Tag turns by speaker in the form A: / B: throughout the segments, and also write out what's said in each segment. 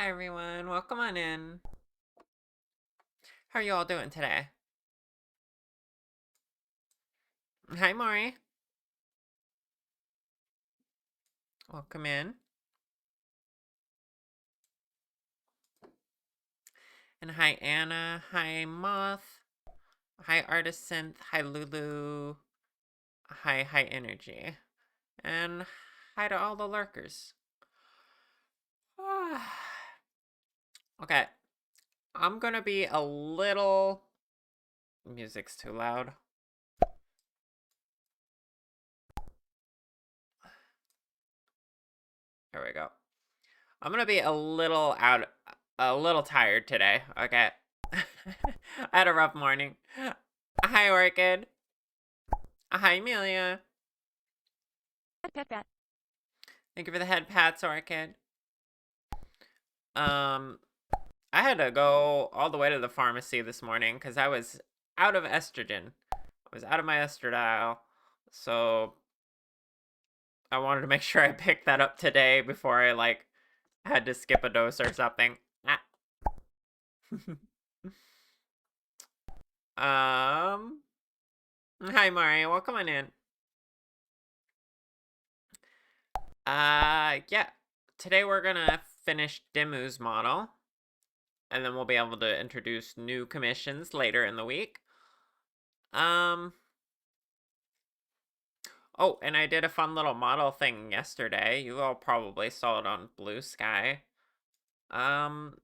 A: Hi everyone, welcome on in. How are you all doing today? Hi Maury, welcome in. And hi Anna, hi Moth, hi Artist Synth, hi Lulu, hi Energy, and hi to all the lurkers. Okay, I'm gonna be a little... Music's too loud. There we go. I'm gonna be a little tired today, okay? I had a rough morning. Hi Orchid. Hi Amelia.
B: Pat.
A: Thank you for the head pats, Orchid. Um, I had to go all the way to the pharmacy this morning because I was out of estrogen. I was out of my estradiol. So I wanted to make sure I picked that up today before I, like, had to skip a dose or something. Ah. Hi Mario, welcome on in. Yeah. Today we're gonna finish Demu's model. And then we'll be able to introduce new commissions later in the week. Oh, and I did a fun little model thing yesterday. You all probably saw it on Blue Sky. Um,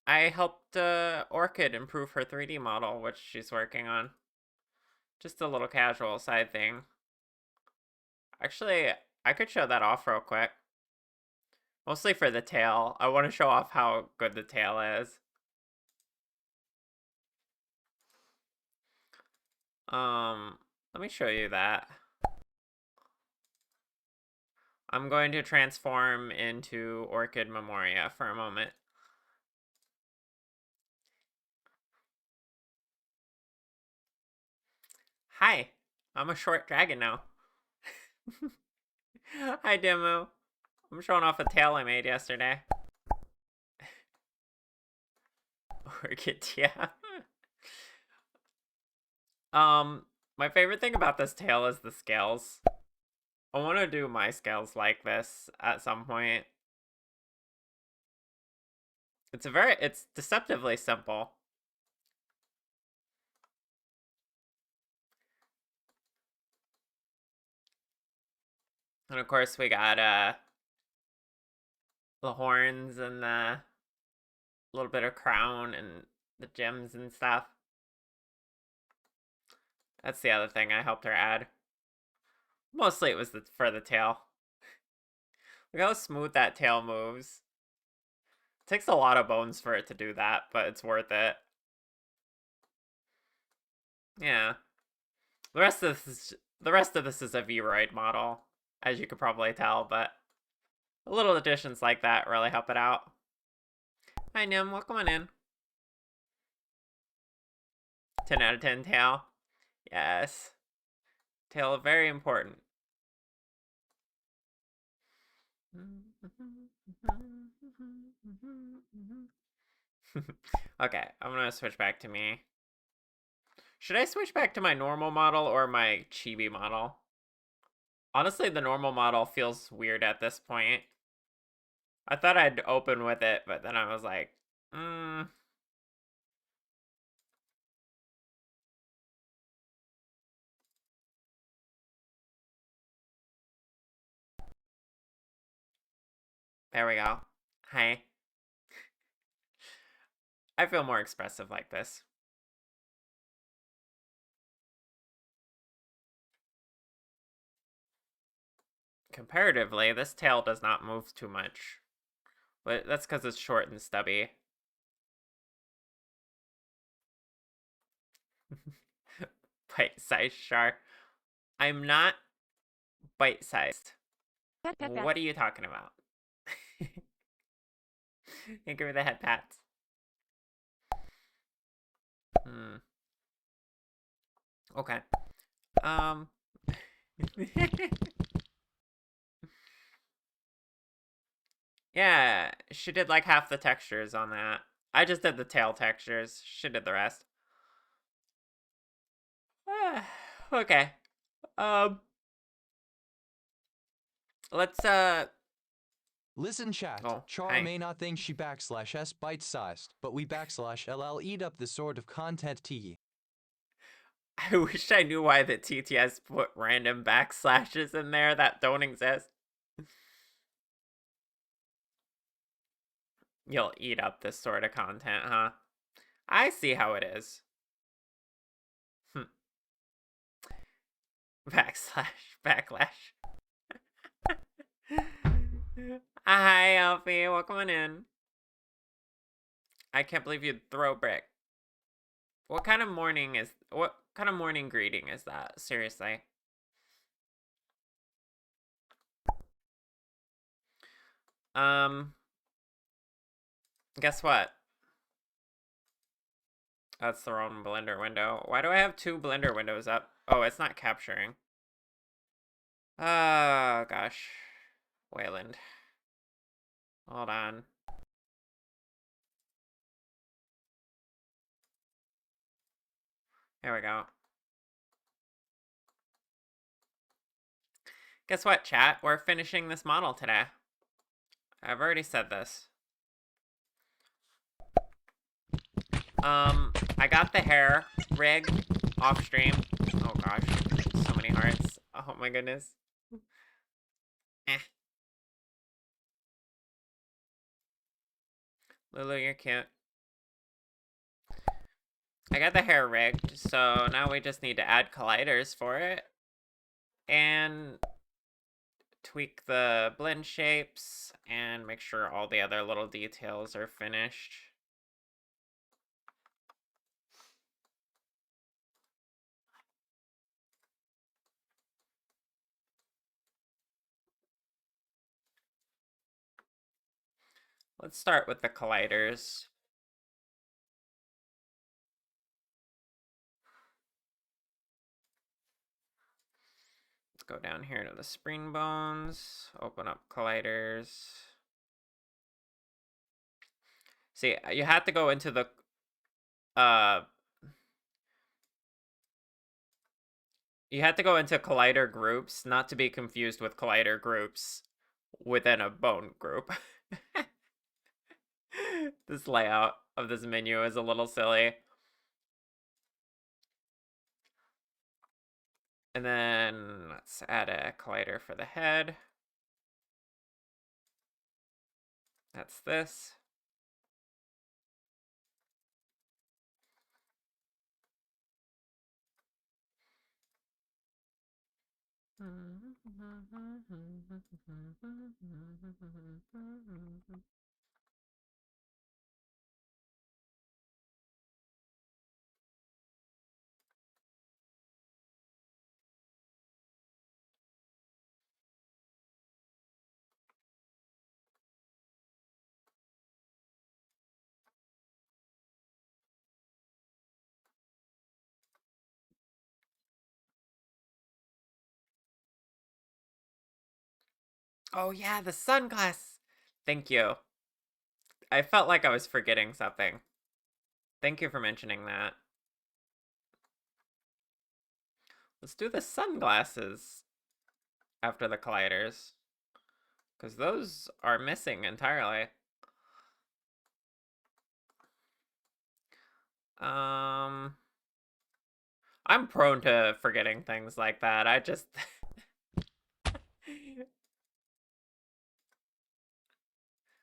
A: I helped Orchid improve her 3D model, which she's working on. Just a little casual side thing. Actually, I could show that off real quick. Mostly for the tail. I want to show off how good the tail is. Let me show you that. I'm going to transform into Orchid Memoria for a moment. Hi, I'm a short dragon now. Hi, Demu. I'm showing off a tail I made yesterday. Orchid, yeah. My favorite thing about this tail is the scales. I want to do my scales like this at some point. It's deceptively simple. And of course we got the horns and the little bit of crown and the gems and stuff. That's the other thing I helped her add. Mostly it was for the tail. Look how smooth that tail moves. It takes a lot of bones for it to do that, but it's worth it. Yeah. The rest of this is a Vroid model, as you could probably tell, but little additions like that really help it out. Hi Nim, welcome on in. 10 out of 10 tail. Yes. Tail very important. Okay, I'm gonna switch back to me. Should I switch back to my normal model or my chibi model? Honestly, the normal model feels weird at this point. I thought I'd open with it, but then I was like, there we go. Hi. I feel more expressive like this. Comparatively, this tail does not move too much. But that's because it's short and stubby. Bite-sized shark. I'm not bite-sized.
B: Pat.
A: What are you talking about? Thank you for the head pats. Okay. Um. Yeah, she did like half the textures on that. I just did the tail textures. She did the rest. Okay. Um, let's
B: Listen, chat.
A: oh,
B: Char
A: hi.
B: may not think she backslash s bite-sized, but we backslash ll eat up this sort of content t.
A: I wish I knew why the TTS put random backslashes in there that don't exist. You'll eat up this sort of content, huh? I see how it is. Hm. Backslash, backlash. Hi, Alfie. Welcome in. I can't believe you'd throw brick. What kind of morning greeting is that? Seriously. Um, guess what? That's the wrong Blender window. Why do I have two Blender windows up? Oh, it's not capturing. Oh, gosh. Wayland. Hold on. Here we go. Guess what, chat? We're finishing this model today. I've already said this. I got the hair rig off stream. Oh gosh, so many hearts. Oh my goodness. Eh. Lulu, you're cute. I got the hair rigged, so now we just need to add colliders for it. And tweak the blend shapes and make sure all the other little details are finished. Let's start with the colliders. Let's go down here to the spring bones, open up colliders. See, you have to go into the uh you have to go into collider groups, not to be confused with collider groups within a bone group. This layout of this menu is a little silly. And then let's add a collider for the head. That's this. Oh yeah, the sunglass. Thank you. I felt like I was forgetting something. Thank you for mentioning that. Let's do the sunglasses after the colliders. Because those are missing entirely. Um, I'm prone to forgetting things like that. I just...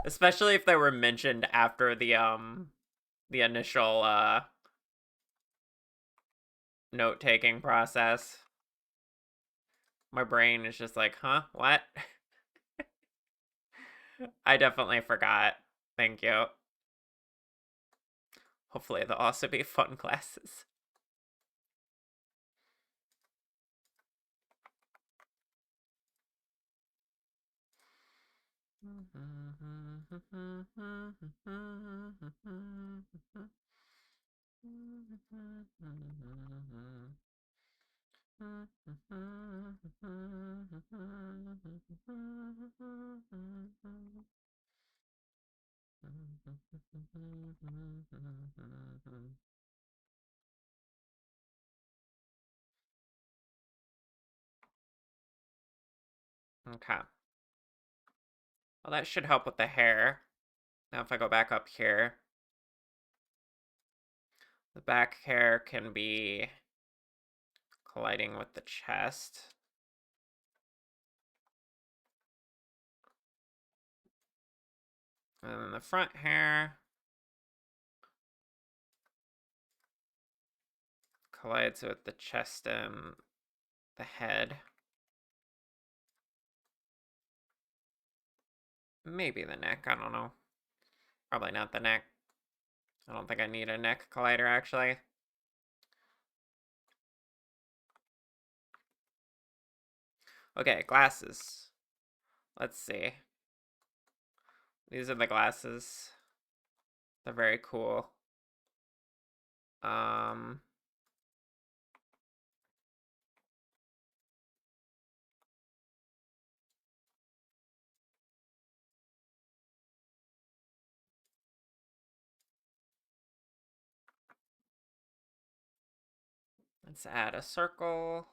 A: Especially if they were mentioned after the initial, note-taking process. My brain is just like, huh? What? I definitely forgot. Thank you. Hopefully they'll also be fun classes. Okay. Well, that should help with the hair. Now if I go back up here, the back hair can be colliding with the chest. And then the front hair collides with the chest and the head. Maybe the neck, I don't know. Probably not the neck. I don't think I need a neck collider, actually. Okay, glasses. Let's see. These are the glasses. They're very cool. Um, let's add a circle.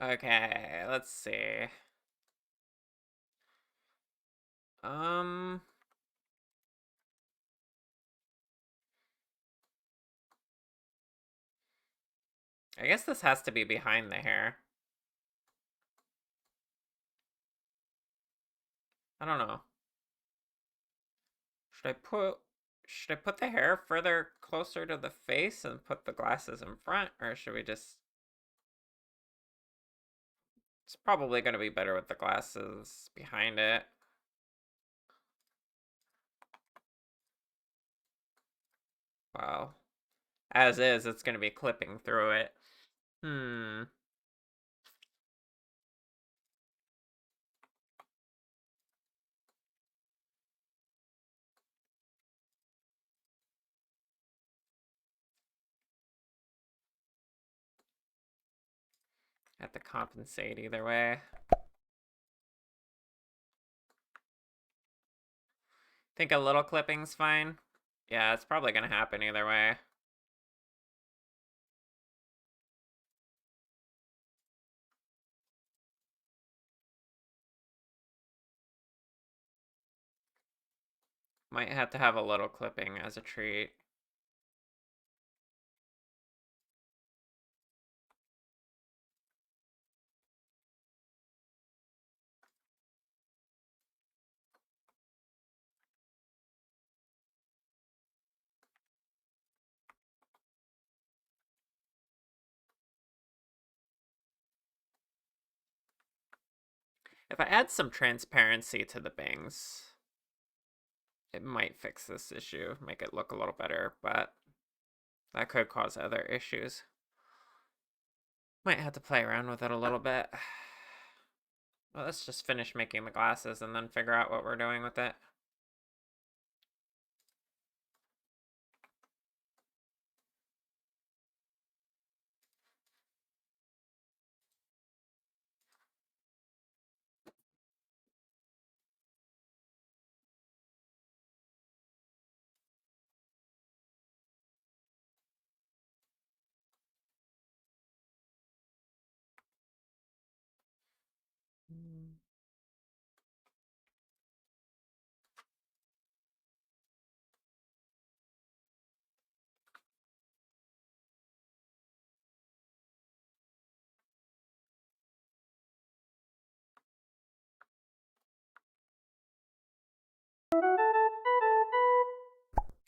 A: Okay, let's see. Um, I guess this has to be behind the hair. I don't know. Should I put should I put the hair further closer to the face and put the glasses in front, or should we just It's probably going to be better with the glasses behind it. Wow. As is, it's going to be clipping through it. Hmm. Have to compensate either way. Think a little clipping's fine? Yeah, it's probably going to happen either way. Might have to have a little clipping as a treat. If I add some transparency to the bangs, it might fix this issue, make it look a little better, but that could cause other issues. Might have to play around with it a little bit. Well, let's just finish making the glasses and then figure out what we're doing with it.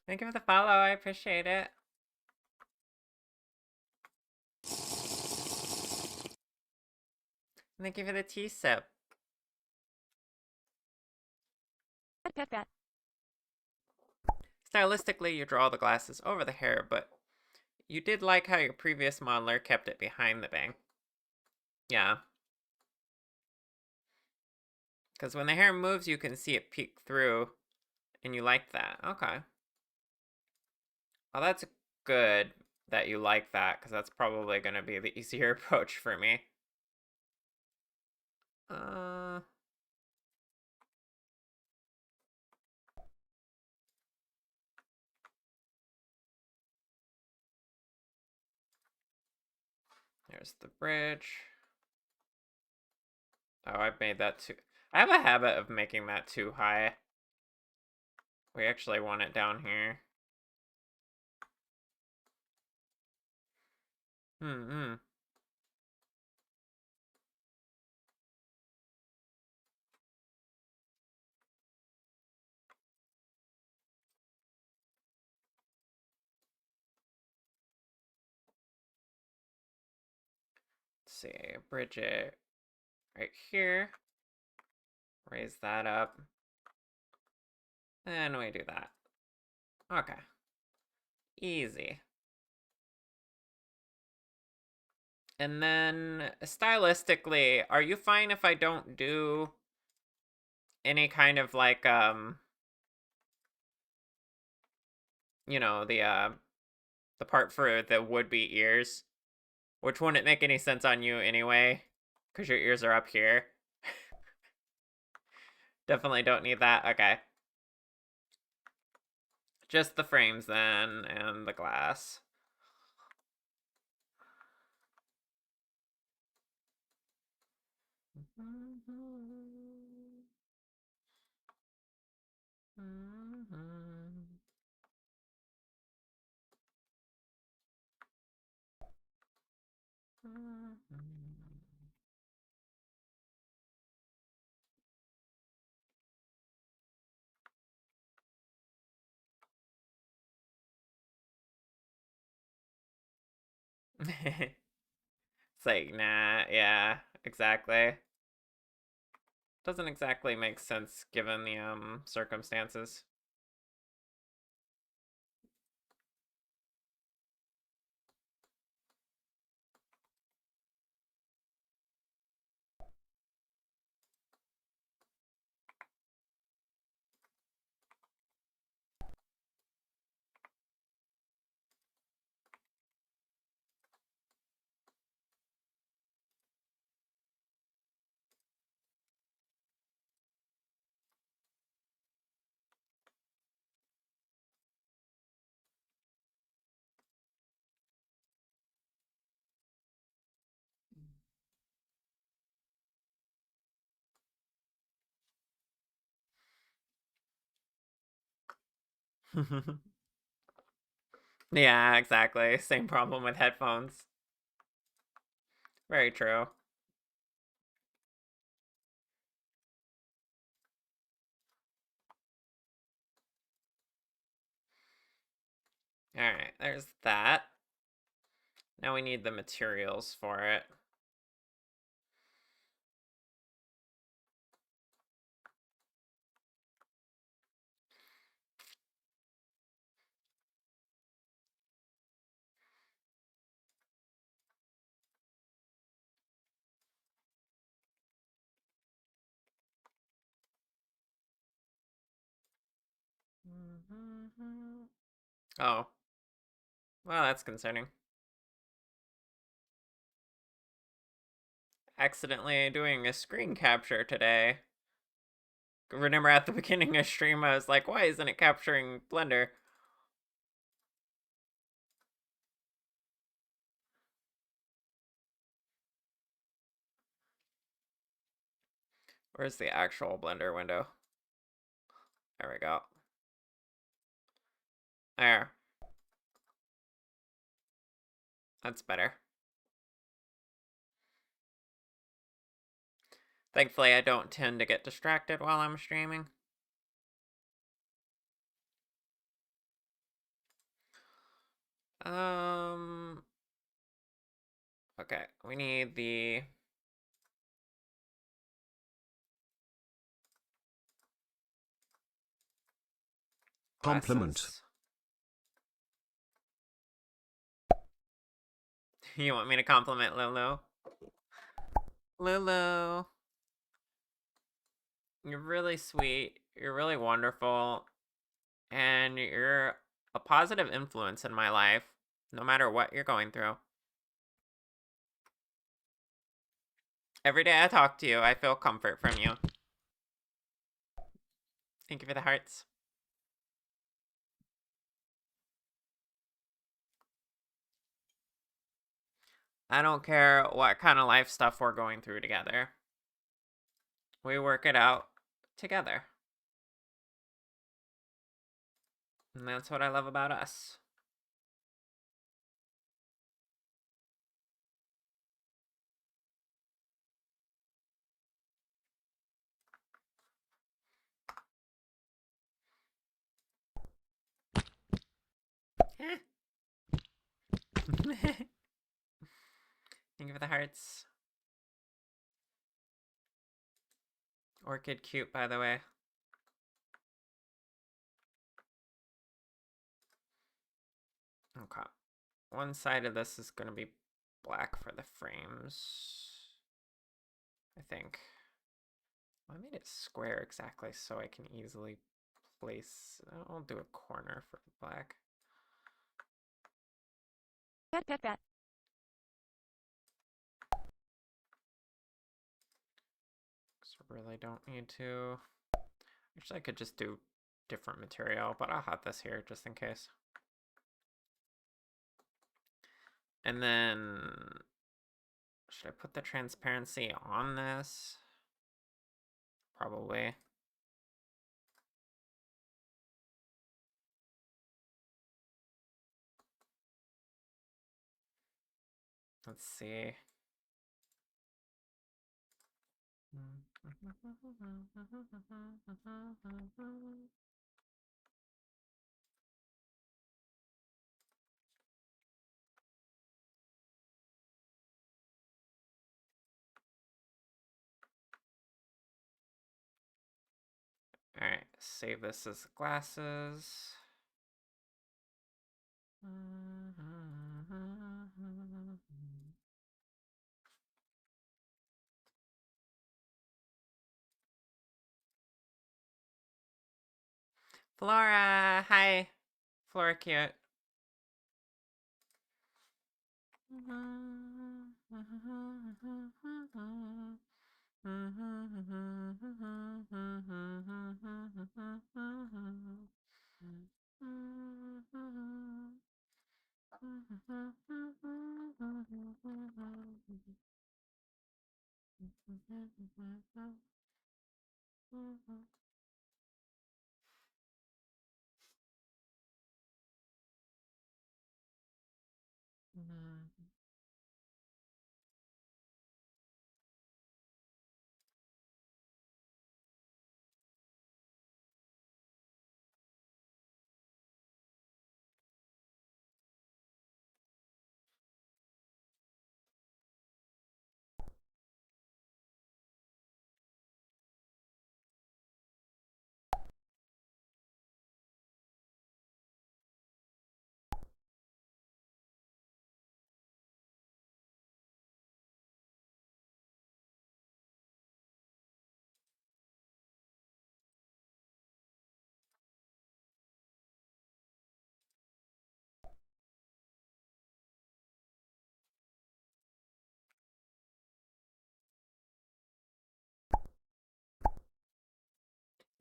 A: Thank you for the follow. I appreciate it. Thank you for the tea sip. Stylistically, you draw the glasses over the hair, but you did like how your previous modeler kept it behind the bang. Yeah. Because when the hair moves, you can see it peek through, and you like that. Okay. Well, that's good that you like that, because that's probably going to be the easier approach for me. There's the bridge. Oh, I've made that too. I have a habit of making that too high. We actually want it down here. Hmm. Let's see. Bridge it right here. Raise that up. And we do that. Okay. Easy. And then stylistically, are you fine if I don't do any kind of like you know, the part for the would-be ears, which wouldn't make any sense on you anyway, because your ears are up here. Definitely don't need that. Okay. Just the frames then, and the glass. It's like, nah, yeah, exactly. Doesn't exactly make sense given the circumstances. Yeah, exactly. Same problem with headphones. Very true. Alright, there's that. Now we need the materials for it. Oh. Well, that's concerning. Accidentally doing a screen capture today. Remember at the beginning of stream, I was like, why isn't it capturing Blender? Where's the actual blender window? There we go. There. That's better. Thankfully, I don't tend to get distracted while I'm streaming. Okay, we need the
C: Compliment.
A: glasses. You want me to compliment Lulu? Lulu, you're really sweet. You're really wonderful. And you're a positive influence in my life, no matter what you're going through. Every day I talk to you, I feel comfort from you. Thank you for the hearts. I don't care what kind of life stuff we're going through together. We work it out together. And that's what I love about us. Thank you for the hearts. Orchid cute, by the way. Okay. One side of this is going to be black for the frames. I think. I made it square exactly so I can easily place. I'll do a corner for the black.
D: Pet, pet, pet.
A: So really don't need to. Actually, I could just do different material, but I'll have this here just in case. And then, should I put the transparency on this? Probably. Let's see. Alright, save this as glasses. Flora, hi. Flora cute.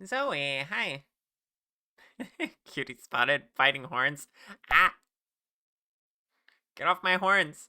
A: Zoe, hi. Cutie spotted fighting horns. Ah! Get off my horns.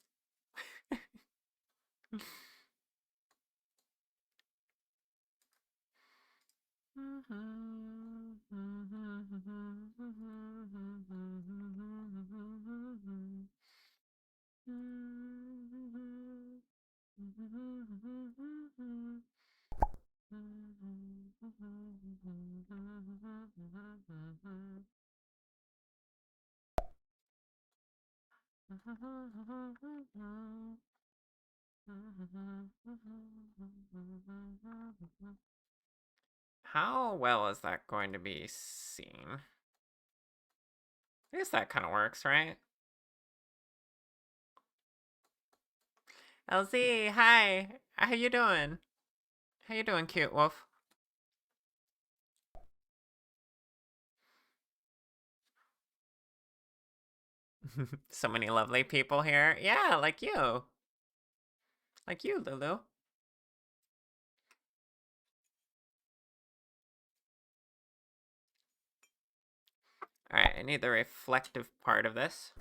A: How well is that going to be seen? I guess that kind of works, right? LZ, hi. How you doing? How you doing, cute wolf? So many lovely people here. Yeah, like you. Like you, Lulu. Alright, I need the reflective part of this.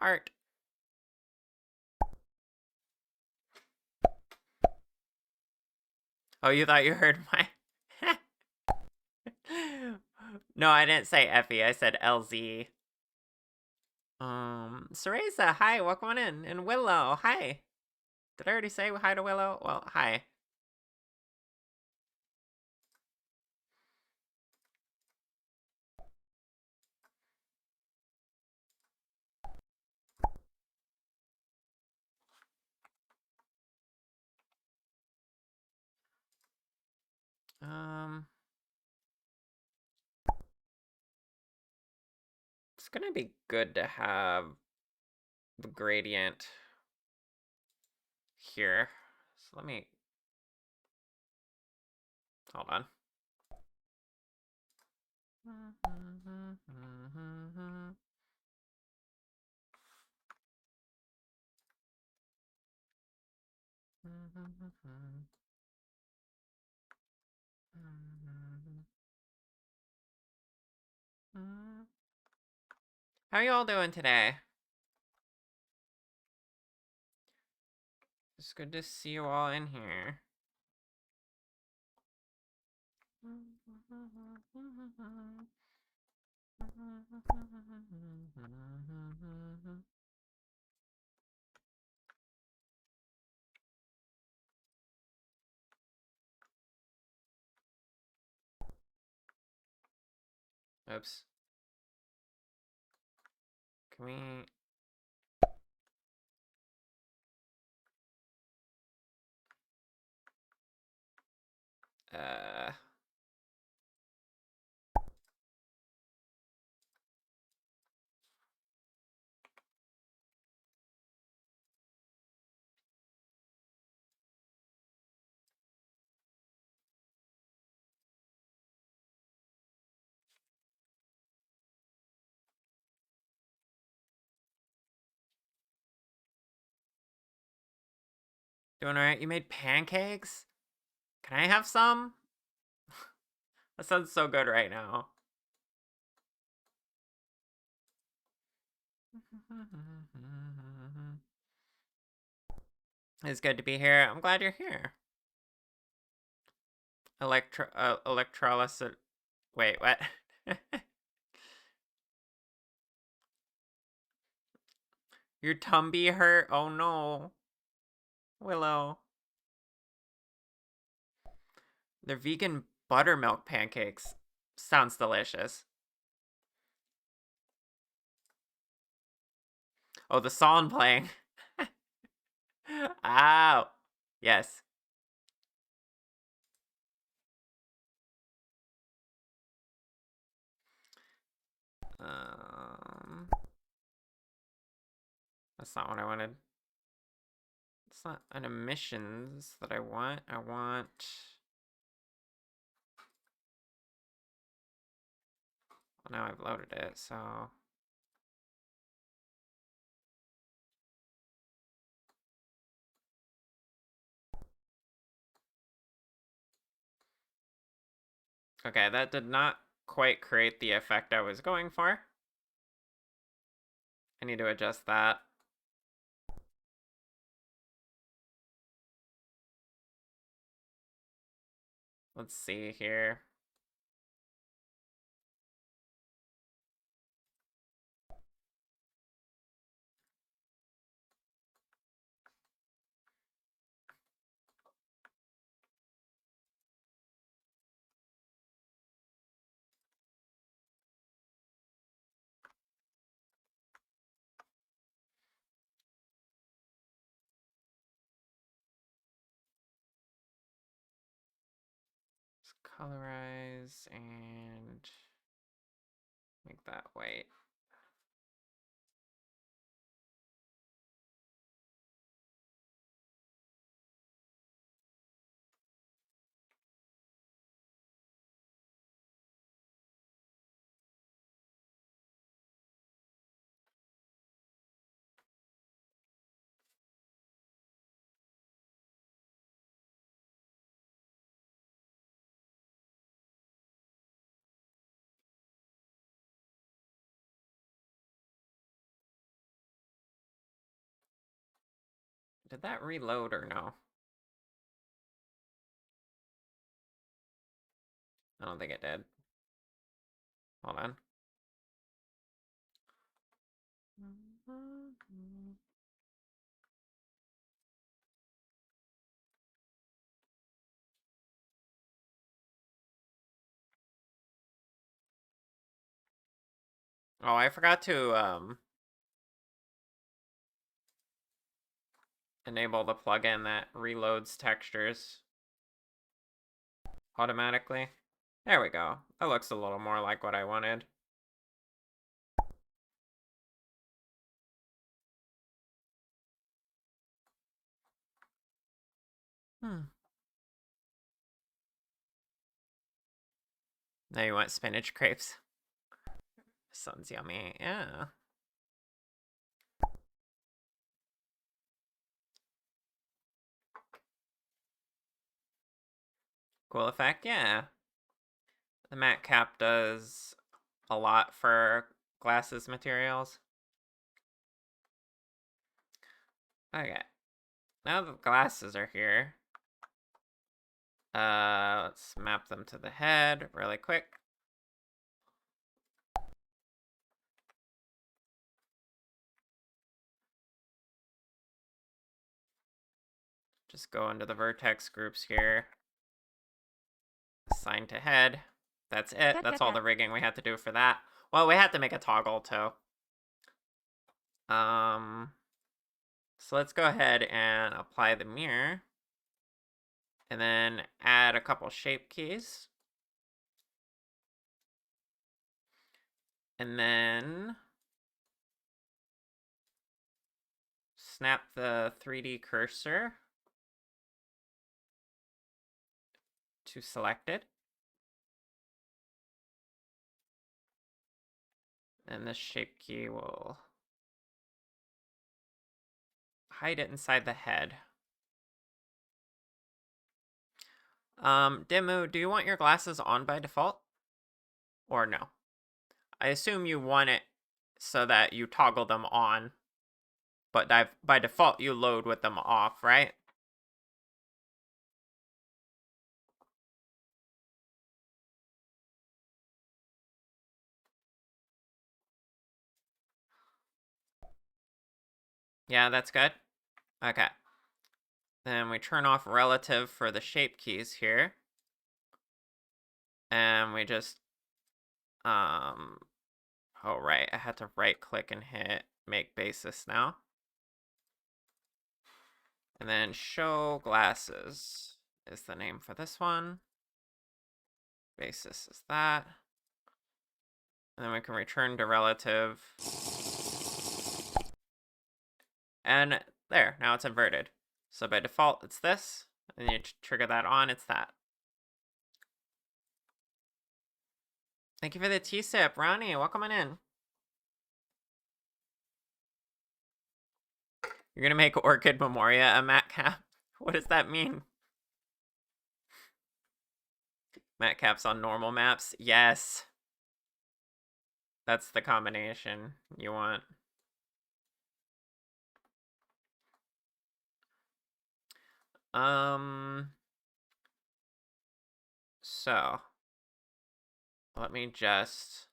A: Art. Oh, you thought you heard my... No, I didn't say Effie. I said LZ. Cereza, hi, welcome on in. And Willow, hi. Did I already say hi to Willow? Well, hi. It's gonna be good to have the gradient here. So let me... Hold on. How y'all doing today? It's good to see you all in here. Oops. Can we... Doing alright? You made pancakes? Can I have some? That sounds so good right now. It's good to be here. I'm glad you're here. Electrolysis. Wait, what? Your tummy hurt? Oh no. Willow. They're vegan buttermilk pancakes. Sounds delicious. Oh, the song playing. Ow. Yes. That's not what I wanted. It's not an emissions that I want. I want... Well, now I've loaded it, so... Okay, that did not quite create the effect I was going for. I need to adjust that. Let's see here. Let's colorize and make that white. Did that reload or no? I don't think it did. Hold on. Oh, I forgot to enable the plugin that reloads textures automatically. There we go. That looks a little more like what I wanted. Now you want spinach crepes. Sounds yummy. Yeah. Cool effect, yeah. The matte cap does a lot for glasses materials. Okay. Now the glasses are here. Let's map them to the head really quick. Just go into the vertex groups here. Assign to head. That's it. That's all the rigging we had to do for that. Well, we had to make a toggle too. So let's go ahead and apply the mirror. And then add a couple shape keys. And then snap the 3D cursor to selected. And this shape key will hide it inside the head. Demu, do you want your glasses on by default? Or no? I assume you want it so that you toggle them on, but by default you load with them off, right? Yeah, that's good. Okay. Then we turn off relative for the shape keys here. And we just, oh right, I had to right click and hit make basis now. And then show glasses is the name for this one. Basis is that. And then we can return to relative. And there, now it's inverted. So by default, it's this. And you trigger that on, it's that. Thank you for the T-sip, Ronnie. Welcome on in. You're gonna make Orchid Memoria a matte cap? What does that mean? Matte caps on normal maps? Yes. That's the combination you want. So, let me just...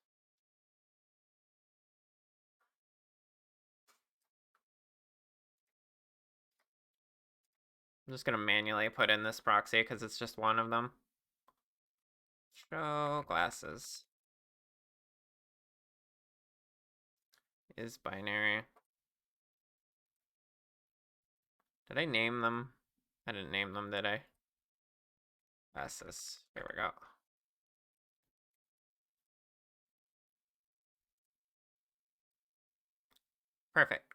A: I'm just gonna manually put in this proxy because it's just one of them. Show glasses is binary. Did I name them? I didn't name them, did I? Glasses. Here we go. Perfect.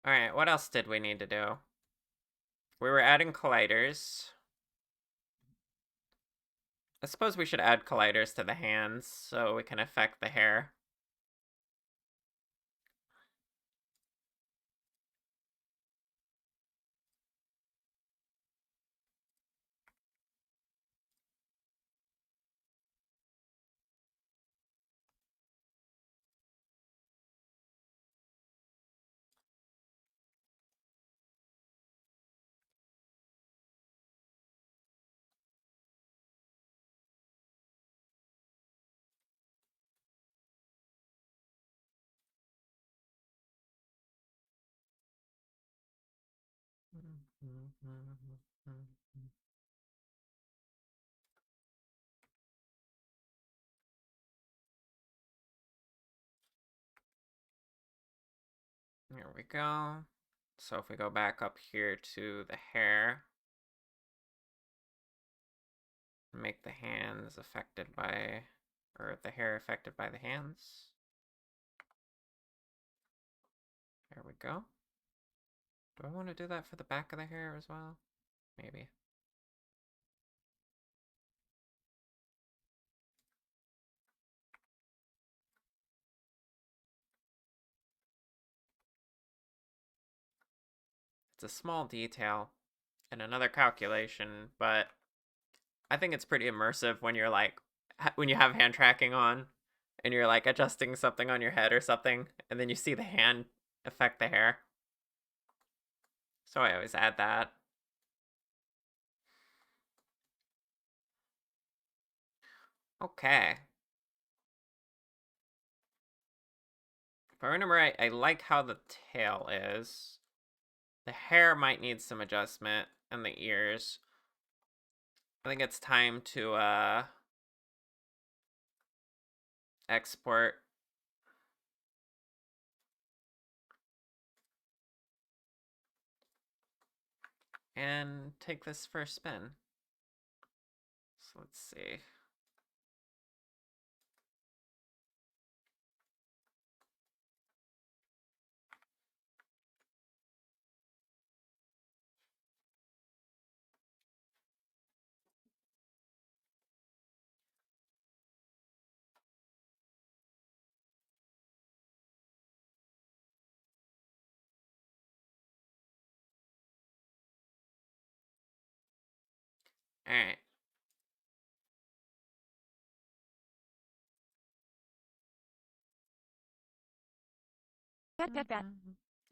A: Alright, what else did we need to do? We were adding colliders. I suppose we should add colliders to the hands so we can affect the hair. Here we go. So if we go back up here to the hair, make the hands affected by, or the hair affected by the hands. There we go. Do I want to do that for the back of the hair as well? Maybe. It's a small detail and another calculation, but I think it's pretty immersive when you're like, when you have hand tracking on and you're like adjusting something on your head or something, and then you see the hand affect the hair. So I always add that. Okay. If I remember right, I like how the tail is. The hair might need some adjustment, and the ears. I think it's time to export. And take this for a spin. So let's see. All right.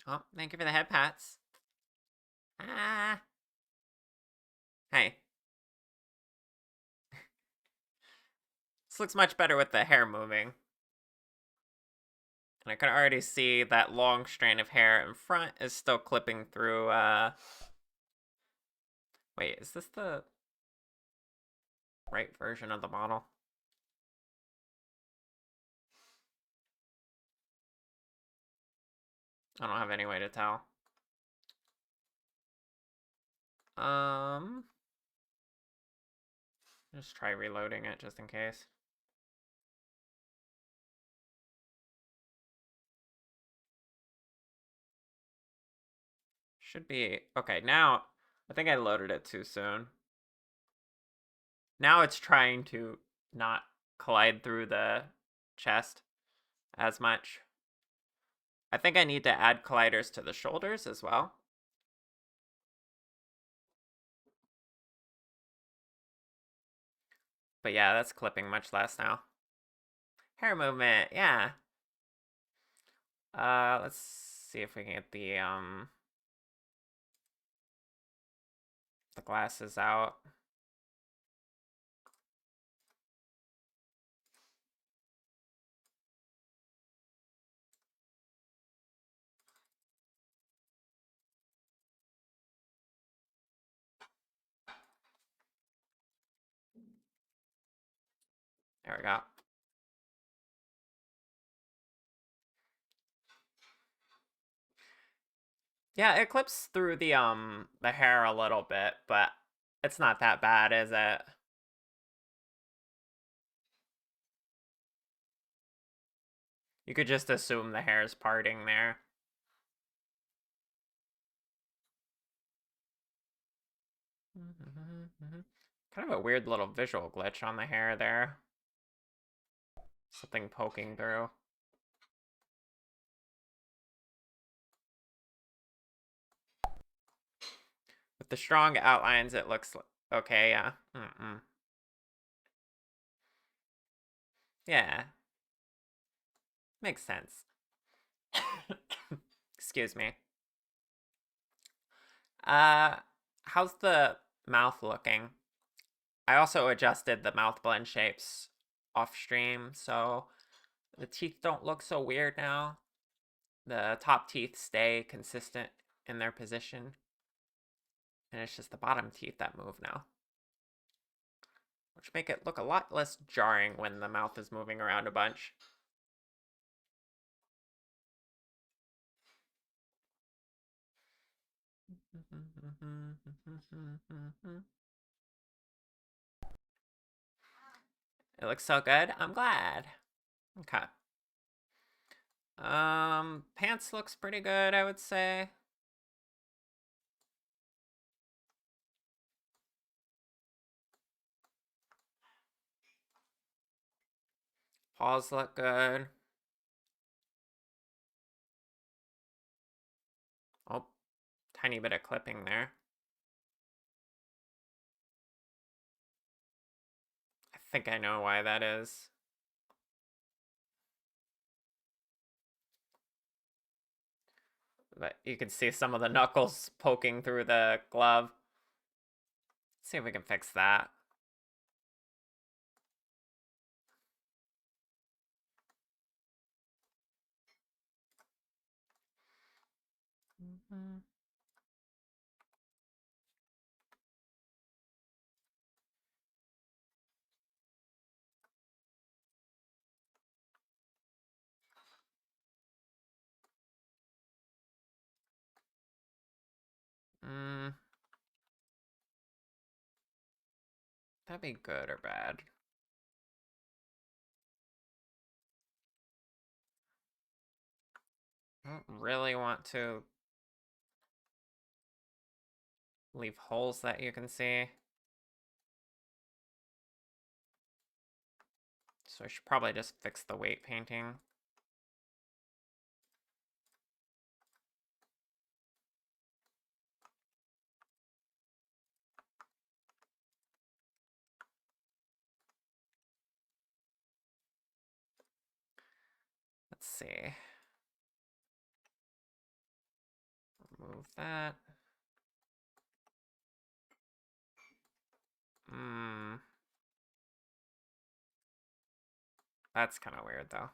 A: Oh, thank you for the head pats. Ah. Hey. This looks much better with the hair moving. And I can already see that long strand of hair in front is still clipping through, Wait, is this the right version of the model? I don't have any way to tell. Just try reloading it just in case. Should be, okay, now, I think I loaded it too soon. Now it's trying to not collide through the chest as much. I think I need to add colliders to the shoulders as well. But yeah, that's clipping much less now. Hair movement, yeah. Let's see if we can get the glasses out. There we go. Yeah, it clips through the hair a little bit, but it's not that bad, is it? You could just assume the hair is parting there. Kind of a weird little visual glitch on the hair there. Something poking through. With the strong outlines, it looks okay, yeah. Yeah. Makes sense. Excuse me. How's the mouth looking? I also adjusted the mouth blend shapes off stream, so the teeth don't look so weird now. The top teeth stay consistent in their position. And it's just the bottom teeth that move now. Which make it look a lot less jarring when the mouth is moving around a bunch. It looks so good. I'm glad. Okay. Pants looks pretty good, I would say. Paws look good. Oh, tiny bit of clipping there. I think I know why that is. But you can see some of the knuckles poking through the glove. Let's see if we can fix that. That'd be good or bad. I don't really want to leave holes that you can see. So I should probably just fix the weight painting. Let's see. Remove that. That's kind of weird though.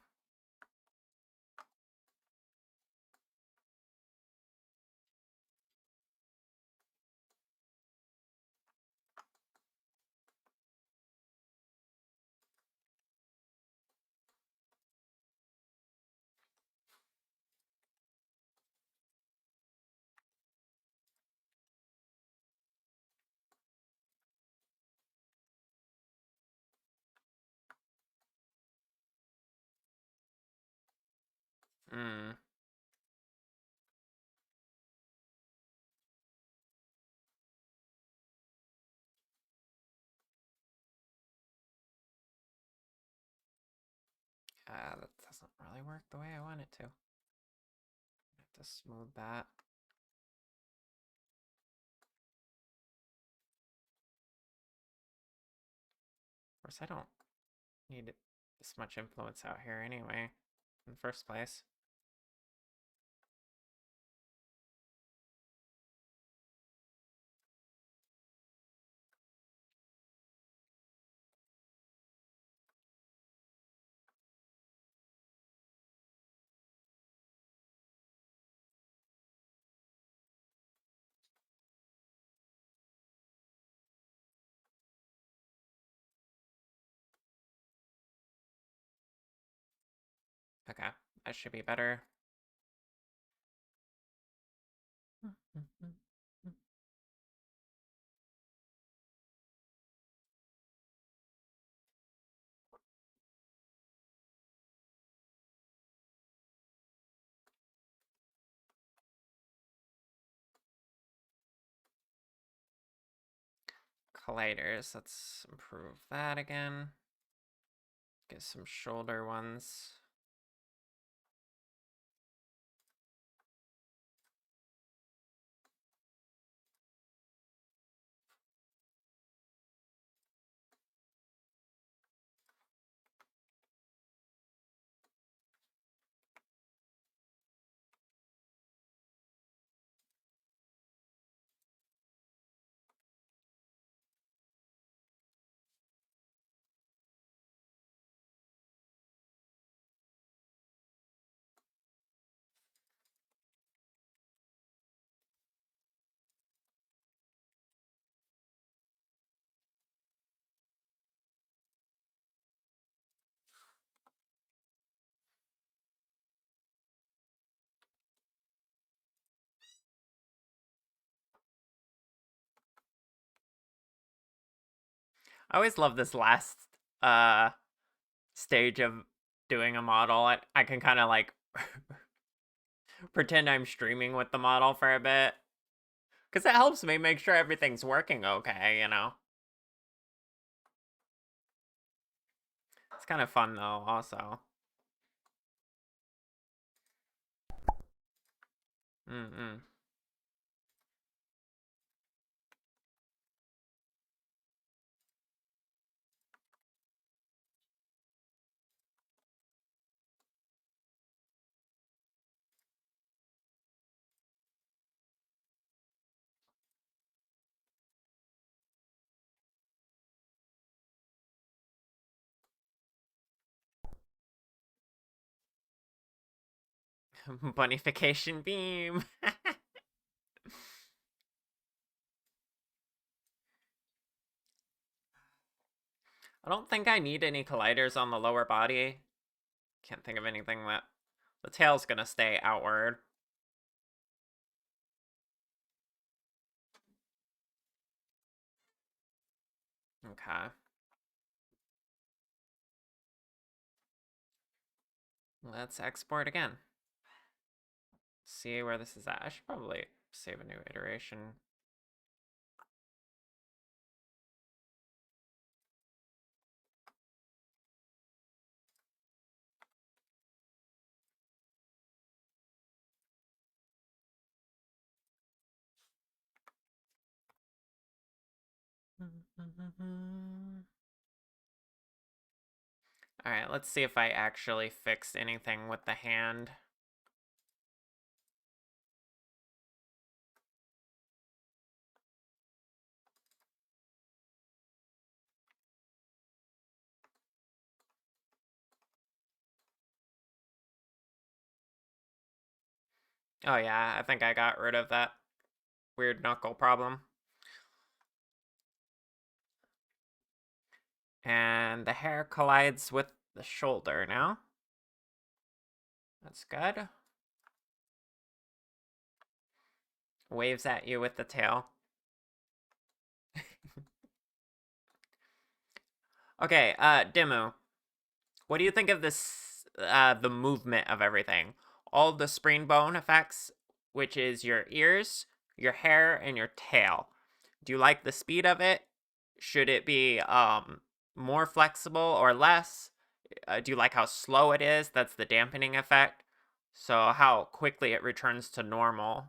A: That doesn't really work the way I want it to. I have to smooth that. Of course, I don't need this much influence out here anyway, in the first place. Okay, that should be better. Colliders, let's improve that again. Get some shoulder ones. I always love this last stage of doing a model. I can kind of like pretend I'm streaming with the model for a bit. Because it helps me make sure everything's working okay, you know? It's kind of fun though, also. Mm-mm. Bonification beam. I don't think I need any colliders on the lower body. Can't think of anything that... The tail's gonna stay outward. Okay. Let's export again. See where this is at. I should probably save a new iteration. Alright, let's see if I actually fixed anything with the hand. Oh yeah, I think I got rid of that weird knuckle problem. And the hair collides with the shoulder now. That's good. Waves at you with the tail. Okay, Demu. What do you think of this, the movement of everything? All the spring bone effects, which is your ears, your hair, and your tail. Do you like the speed of it? Should it be, more flexible or less? Do you like how slow it is? That's the dampening effect. So how quickly it returns to normal.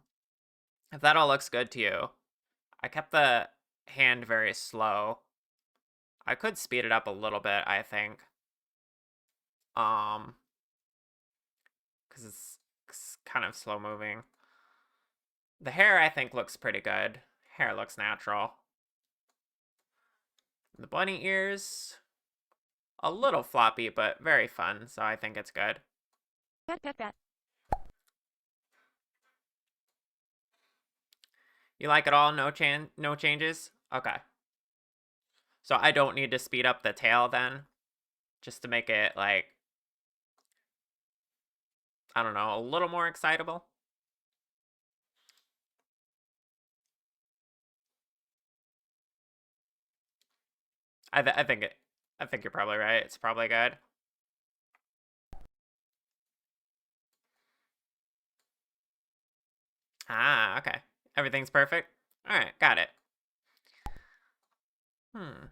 A: If that all looks good to you. I kept the hand very slow. I could speed it up a little bit, I think. because it's kind of slow moving. The hair, I think, looks pretty good. Hair looks natural. The bunny ears, a little floppy, but very fun, so I think it's good.
D: Pat, pat, pat.
A: You like it all? No changes? Okay. So I don't need to speed up the tail then, just to make it, like, I don't know, a little more excitable. I think you're probably right. It's probably good. Ah, okay. Everything's perfect. All right, got it. Hmm.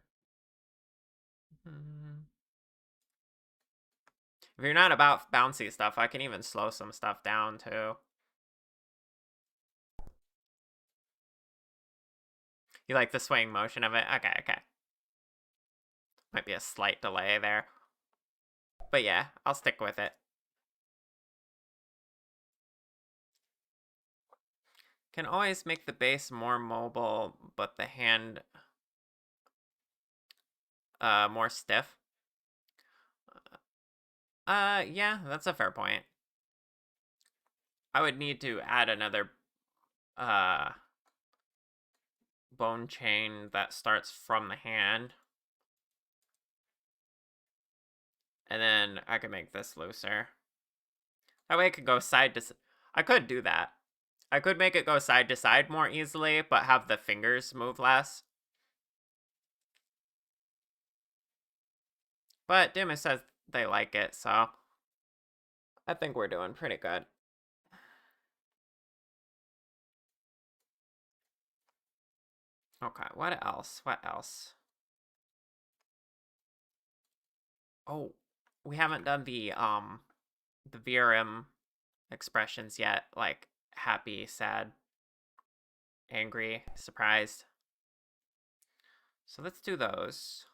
A: If you're not about bouncy stuff, I can even slow some stuff down too. You like the swaying motion of it? Okay, okay. Might be a slight delay there. But yeah, I'll stick with it. Can always make the base more mobile, but the hand more stiff. Yeah, that's a fair point. I would need to add another uh bone chain that starts from the hand. And then I could make this looser. That way it could go side to side. I could do that. I could make it go side to side more easily, but have the fingers move less. But Demu says they like it, so I think we're doing pretty good. Okay, what else? What else? Oh, we haven't done the VRM expressions yet, like happy, sad, angry, surprised. So let's do those.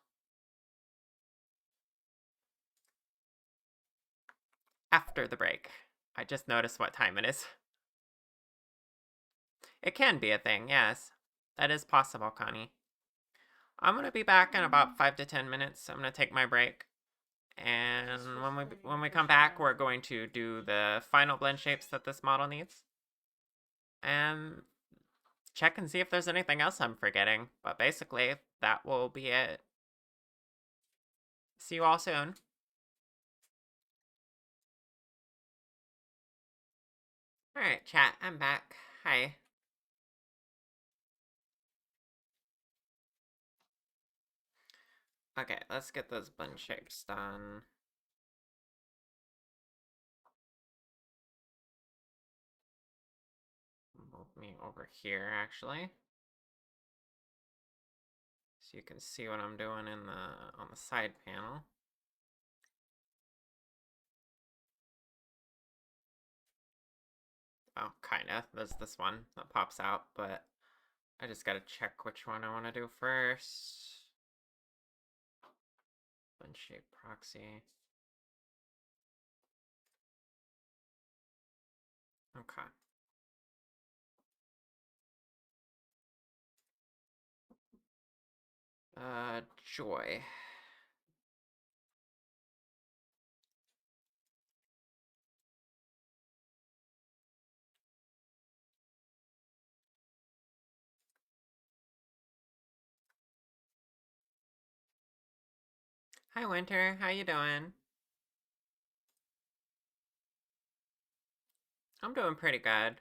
A: After the break. I just noticed what time it is. It can be a thing, yes. That is possible, Connie. I'm gonna be back in about 5 to 10 minutes. I'm gonna take my break. And when we come back, we're going to do the final blend shapes that this model needs. And check and see if there's anything else I'm forgetting. But basically, that will be it. See you all soon. Alright, chat, I'm back. Hi. Okay, let's get those blend shapes done. Move me over here, actually. So you can see what I'm doing in on the side panel. Oh, kinda. There's this one that pops out, but I just gotta check which one I want to do first. Blend shape proxy. Okay. Joy. Hi, Winter. How you doing? I'm doing pretty good.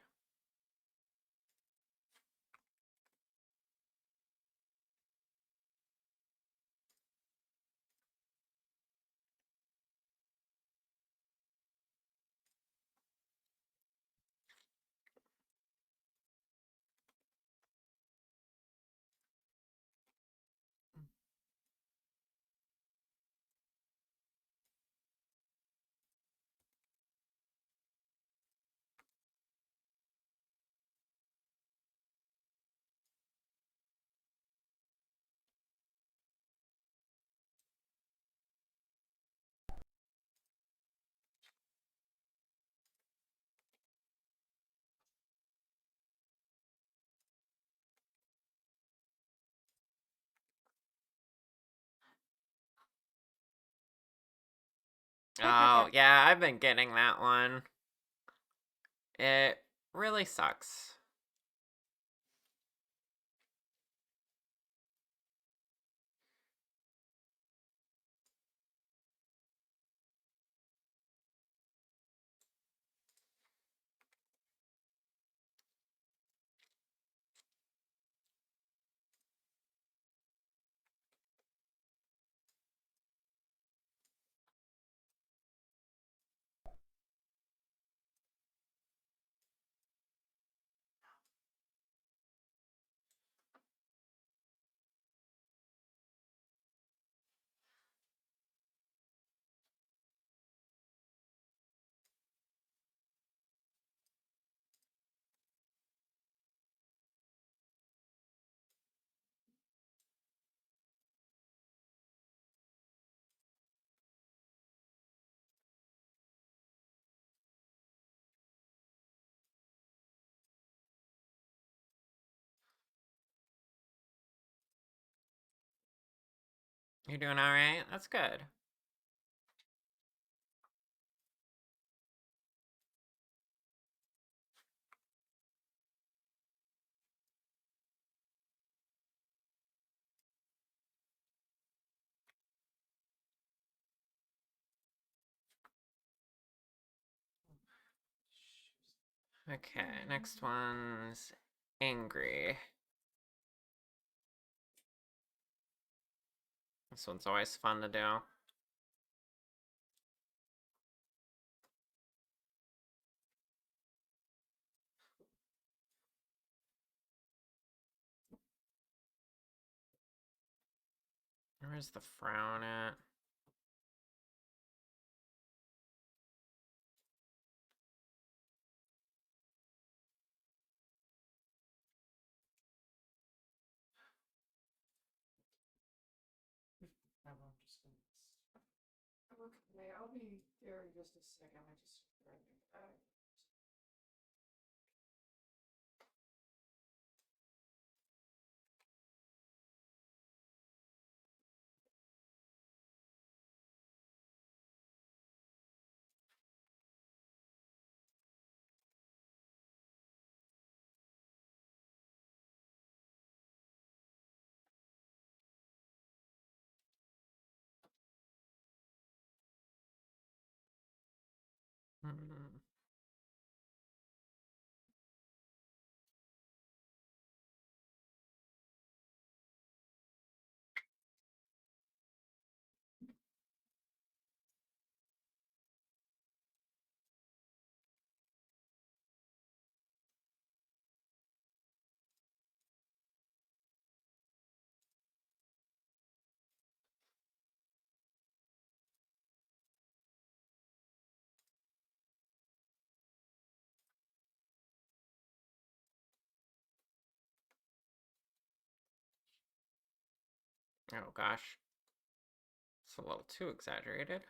A: Oh, yeah, I've been getting that one. It really sucks. You're doing alright? That's good. Okay, next one's angry. This one's always fun to do. Where's the frown at? Okay, I'll be there in just a second. I just grabbed a bag. Hmm. Oh gosh. It's a little too exaggerated.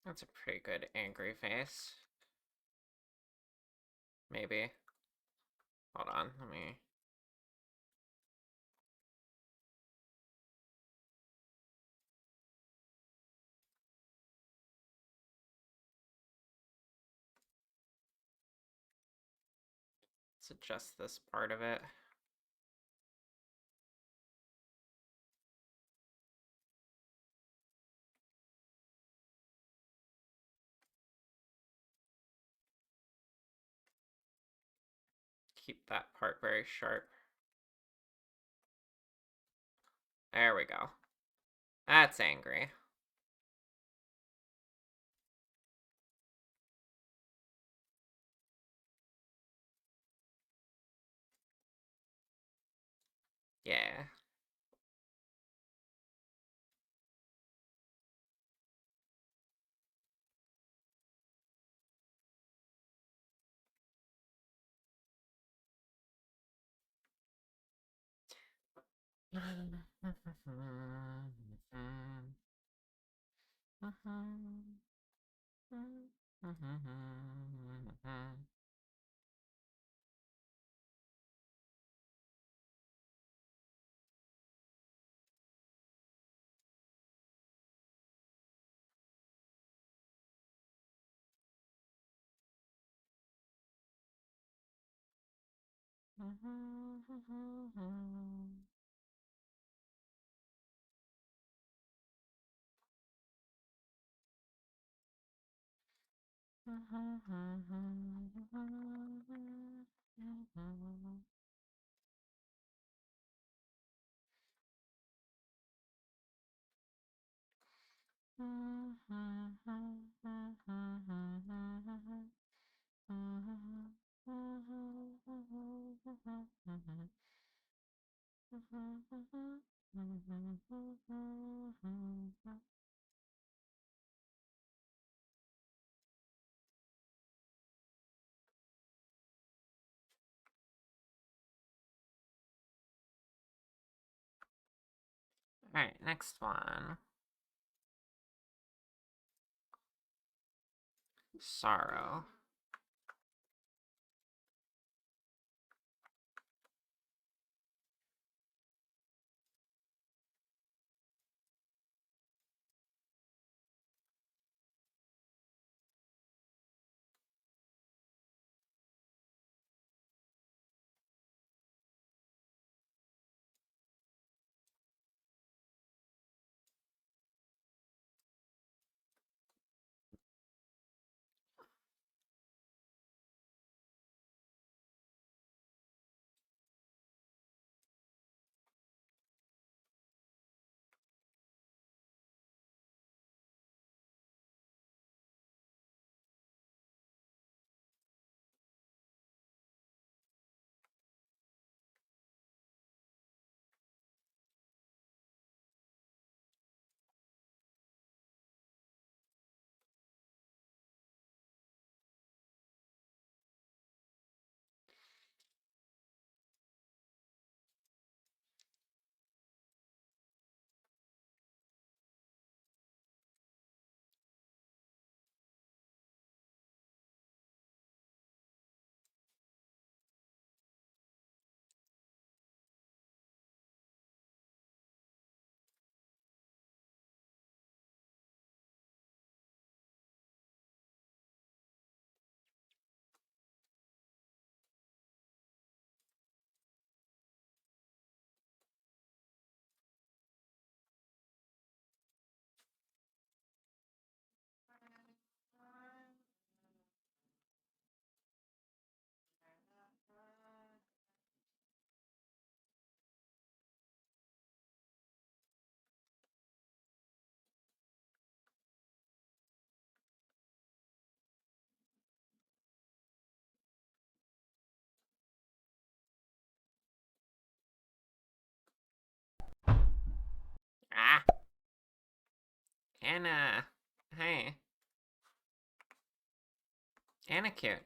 A: That's a pretty good angry face. Maybe. Hold on, let me. Let's adjust this part of it. Keep that part very sharp. There we go. That's angry. Yeah. Alright, next one. Sorrow. Ah! Anna! Hey. Anna cute.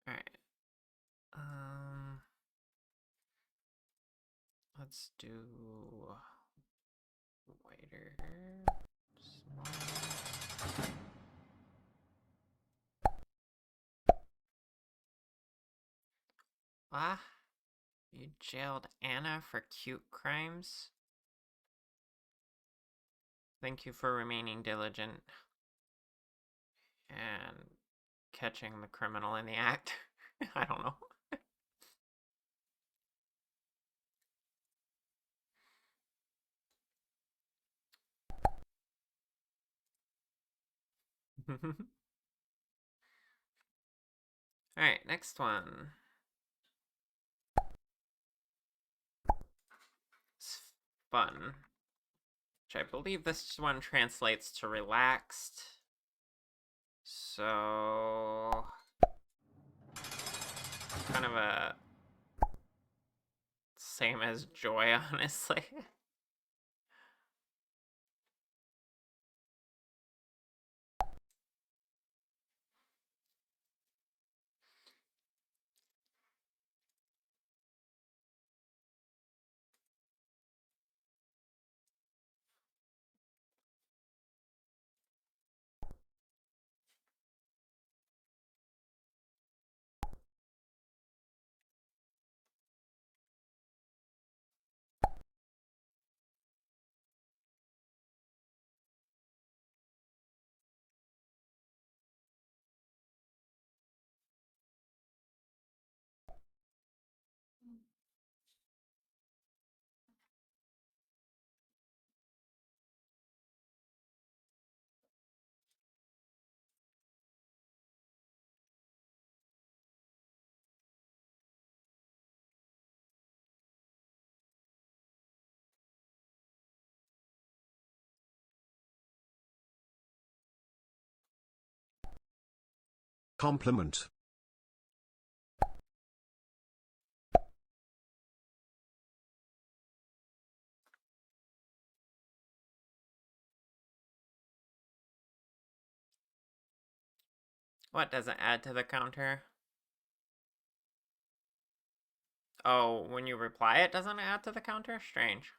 A: Alright. Let's do whiter. Ah, you jailed Anna for cute crimes? Thank you for remaining diligent and catching the criminal in the act. I don't know. Alright, next one. It's fun. Which I believe this one translates to relaxed. So kind of a same as joy, honestly.
C: Compliment.
A: What doesn't add to the counter? Oh, when you reply, it doesn't add to the counter? Strange.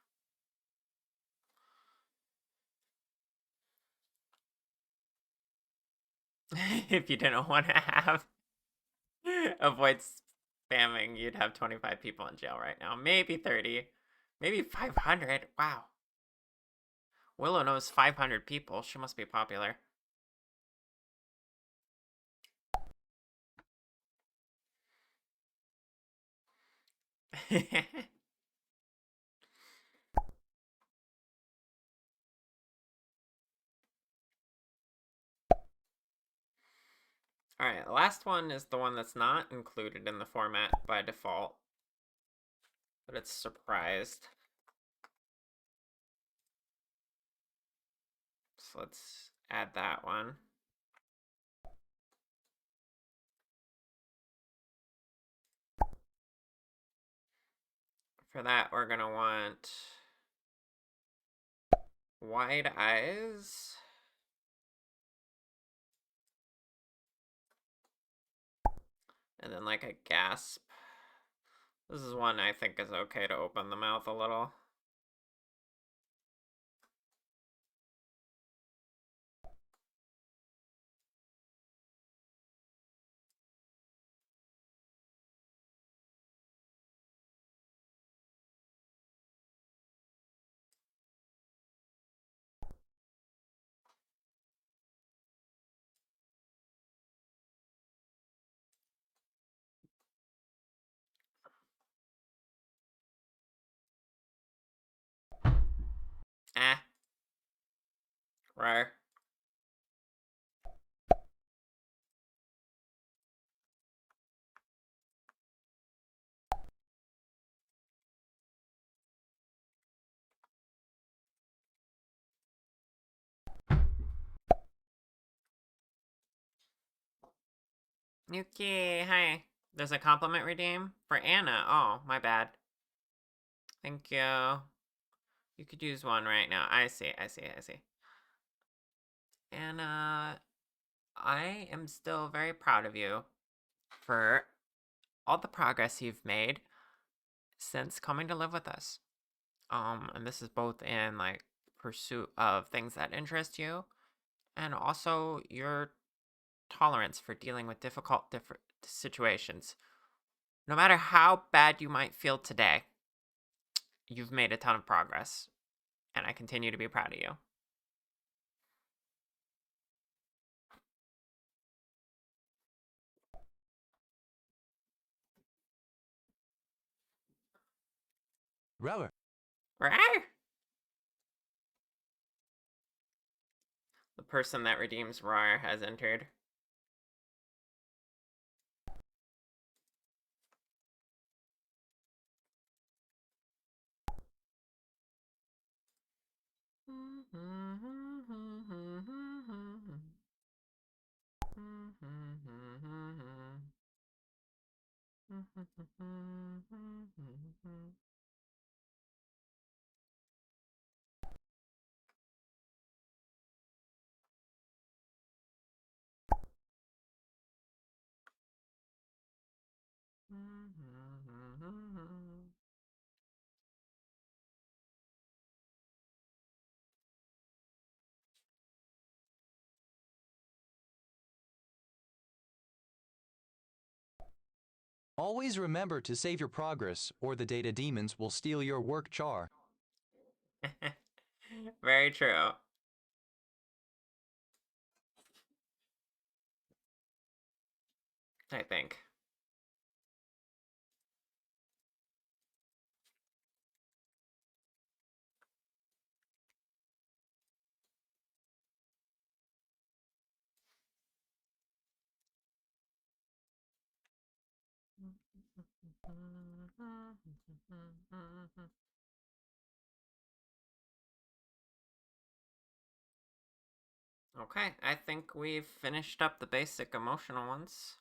A: If you didn't want to have avoid spamming, you'd have 25 people in jail right now. Maybe 30. Maybe 500. Wow. Willow knows 500 people. She must be popular. Alright, the last one is the one that's not included in the format by default, but it's surprised. So let's add that one. For that, we're gonna want wide eyes. And then like a gasp. This is one I think is okay to open the mouth a little. Eh. Rare. Yuki, hi. There's a compliment redeem for Anna. Oh, my bad. Thank you. You could use one right now. I see. Anna, I am still very proud of you for all the progress you've made since coming to live with us. And this is both in like pursuit of things that interest you and also your tolerance for dealing with difficult different situations. No matter how bad you might feel today, you've made a ton of progress, and I continue to be proud of you.
B: Rower.
A: Rawr! The person that redeems Rawr has entered.
B: Always remember to save your progress, or the data demons will steal your work char.
A: Very true. I think. Okay, I think we've finished up the basic emotional ones.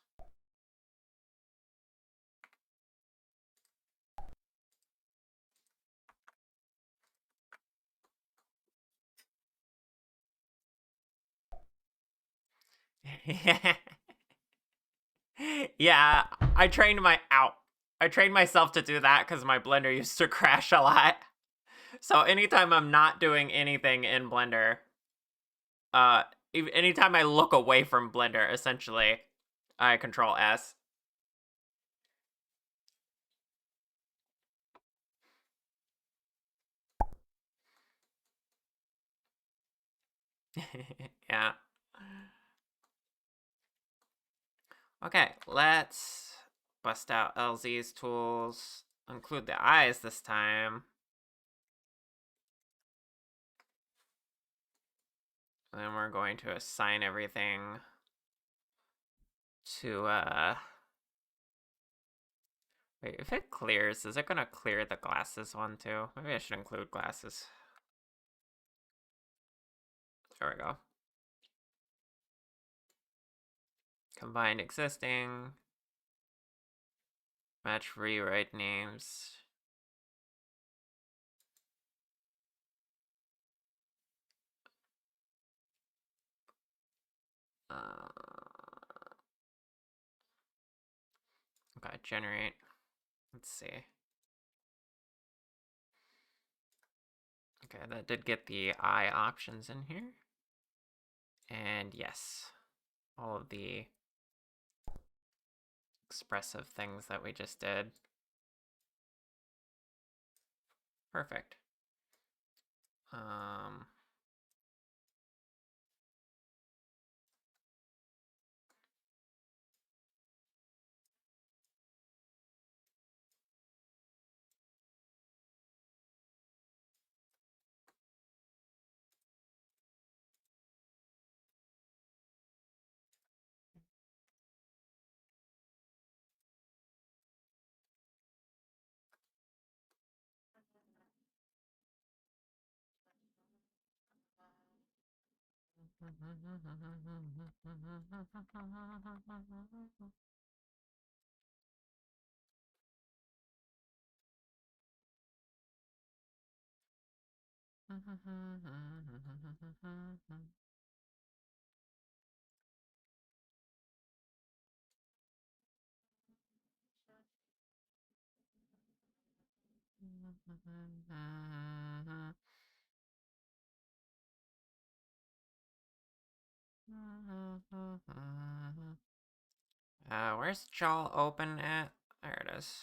A: Yeah, I trained my out. I trained myself to do that because my Blender used to crash a lot. So anytime I'm not doing anything in Blender, uh, anytime I look away from Blender, essentially, I control S. Yeah. Okay, let's bust out LZ's tools. Include the eyes this time. And then we're going to assign everything to, wait, if it clears, is it gonna clear the glasses one too? Maybe I should include glasses. There we go. Combine existing. Match rewrite names. Okay, generate. Let's see. Okay, that did get the eye options in here. And yes, all of the expressive things that we just did. Perfect. Um, Where's Jaw open at? There it is.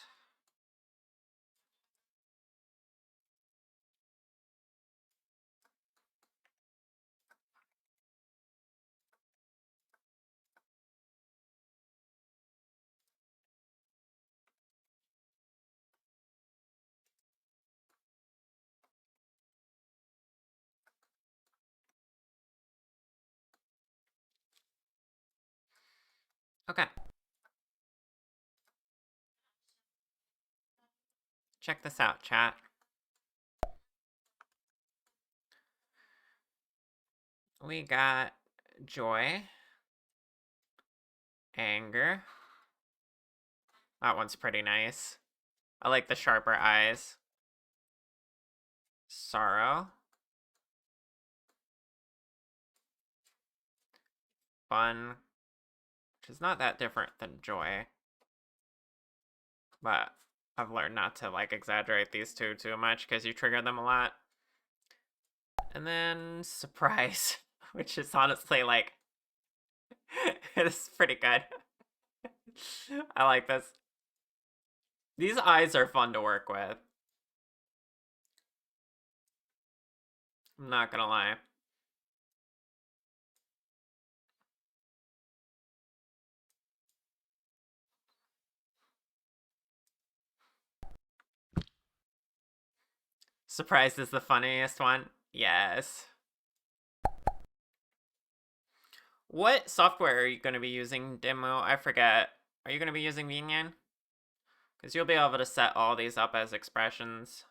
A: Okay. Check this out, chat. We got joy, anger. That one's pretty nice. I like the sharper eyes. Sorrow. Fun. Which is not that different than joy. But I've learned not to like exaggerate these two too much because you trigger them a lot. And then surprise, which is honestly like, it's pretty good. I like this. These eyes are fun to work with. I'm not gonna lie. Surprise is the funniest one. Yes. What software are you going to be using, Demu? I forget. Are you going to be using Vinian? Because you'll be able to set all these up as expressions.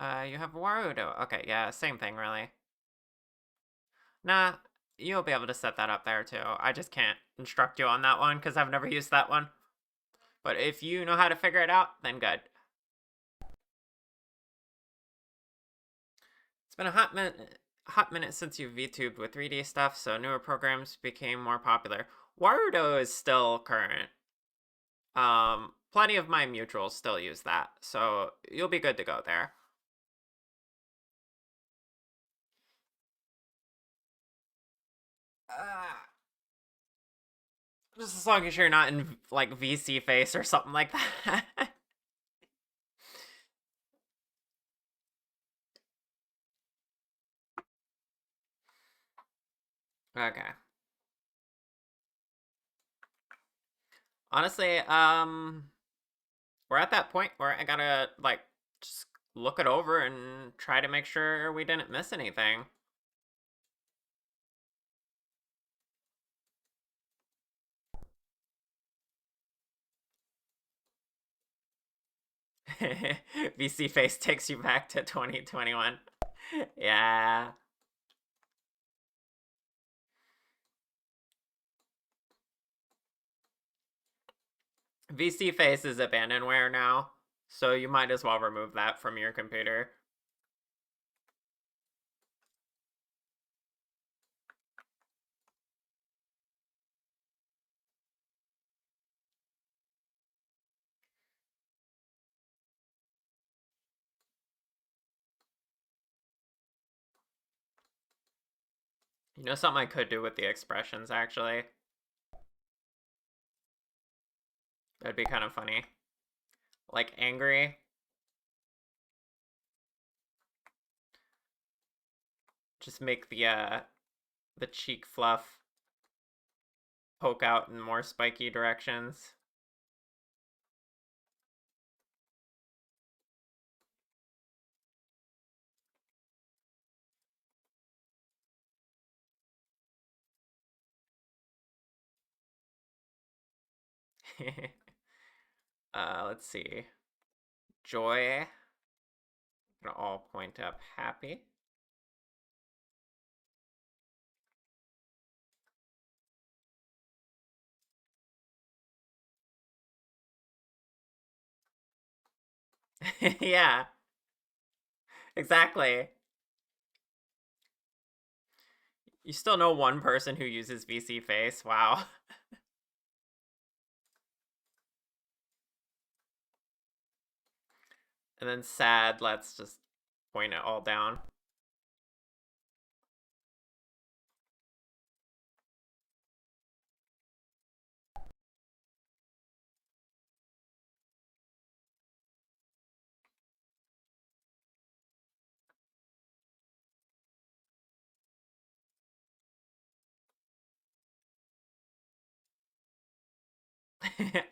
A: You have Warudo. Okay, yeah, same thing, really. Nah, you'll be able to set that up there, too. I just can't instruct you on that one, because I've never used that one. But if you know how to figure it out, then good. It's been a hot minute since you VTubed with 3D stuff, so newer programs became more popular. Warudo is still current. Plenty of my mutuals still use that, so you'll be good to go there. Just as long as you're not in, like, VC face or something like that. Okay. Honestly, we're at that point where I gotta, like, just look it over and try to make sure we didn't miss anything. VC face takes you back to 2021. Yeah. VC face is abandonware now, so you might as well remove that from your computer. You know something I could do with the expressions, actually? That'd be kind of funny. Like, angry. Just make the cheek fluff poke out in more spiky directions. Let's see. Joy. Gonna all point up happy. Yeah, exactly. You still know one person who uses VC face. Wow. And then sad, let's just point it all down.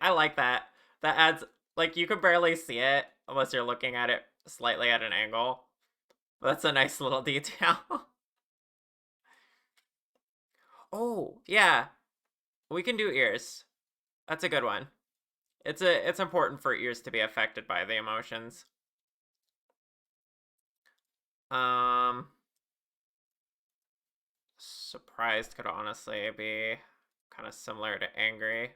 A: I like that. That adds, like, you can barely see it unless you're looking at it slightly at an angle. That's a nice little detail. Oh, yeah. We can do ears. That's a good one. It's important for ears to be affected by the emotions. Um Surprised could honestly be kind of similar to angry.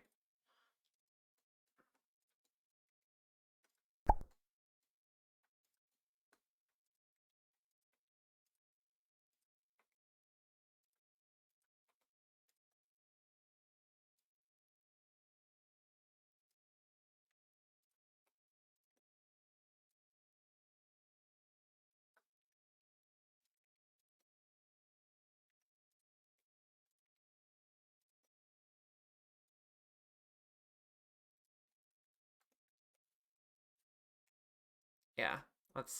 A: Yeah. Let's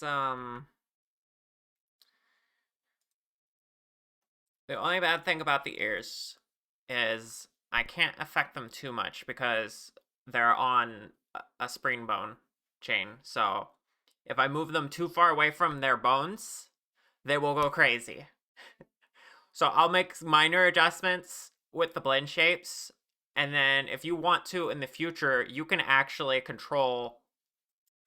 A: The only bad thing about the ears is I can't affect them too much because they're on a spring bone chain. So if I move them too far away from their bones, they will go crazy. So I'll make minor adjustments with the blend shapes. And then if you want to in the future, you can actually control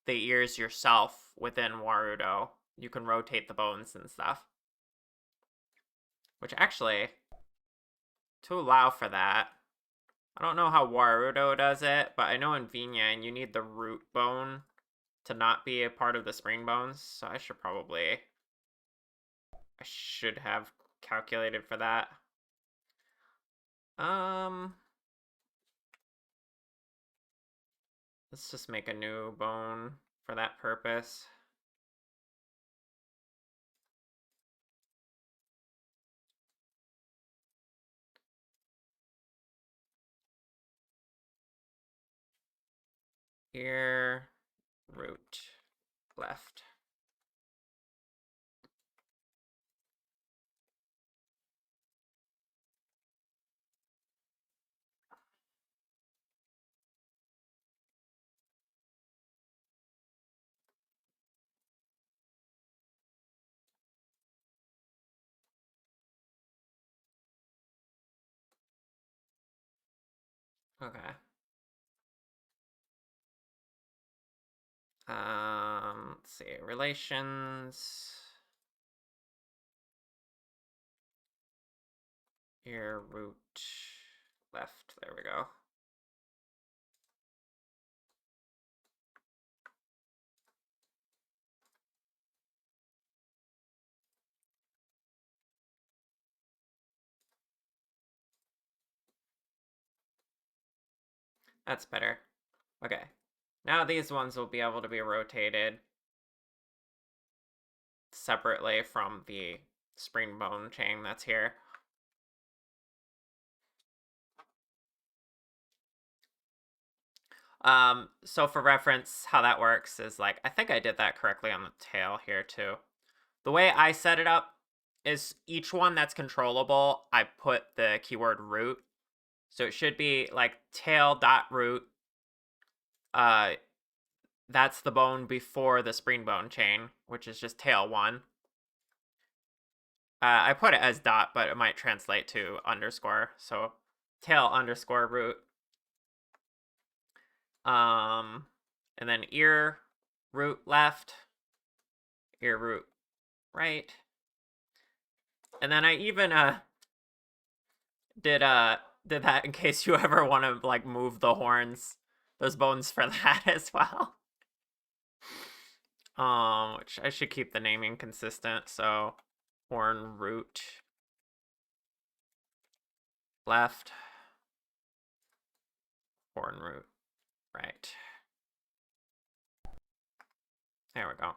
A: the ears yourself within Warudo. You can rotate the bones and stuff. Which actually, to allow for that, I don't know how Warudo does it, but I know in Vinya you need the root bone to not be a part of the spring bones, so I should have calculated for that. Um let's just make a new bone for that purpose. Ear, root, left. Okay. Let's see. Relations. Ear, root, left. There we go. That's better. Okay. Now these ones will be able to be rotated separately from the spring bone chain that's here. So for reference, how that works is like, I think I did that correctly on the tail here too. The way I set it up is each one that's controllable, I put the keyword root. So it should be like tail.root. That's the bone before the spring bone chain, which is just tail 1. I put it as dot, but it might translate to underscore. So tail underscore root. And then ear root left, ear root right. And then I even did that in case you ever want to like move the horns, those bones for that as well. Which I should keep the naming consistent. So horn root left, horn root right. There we go.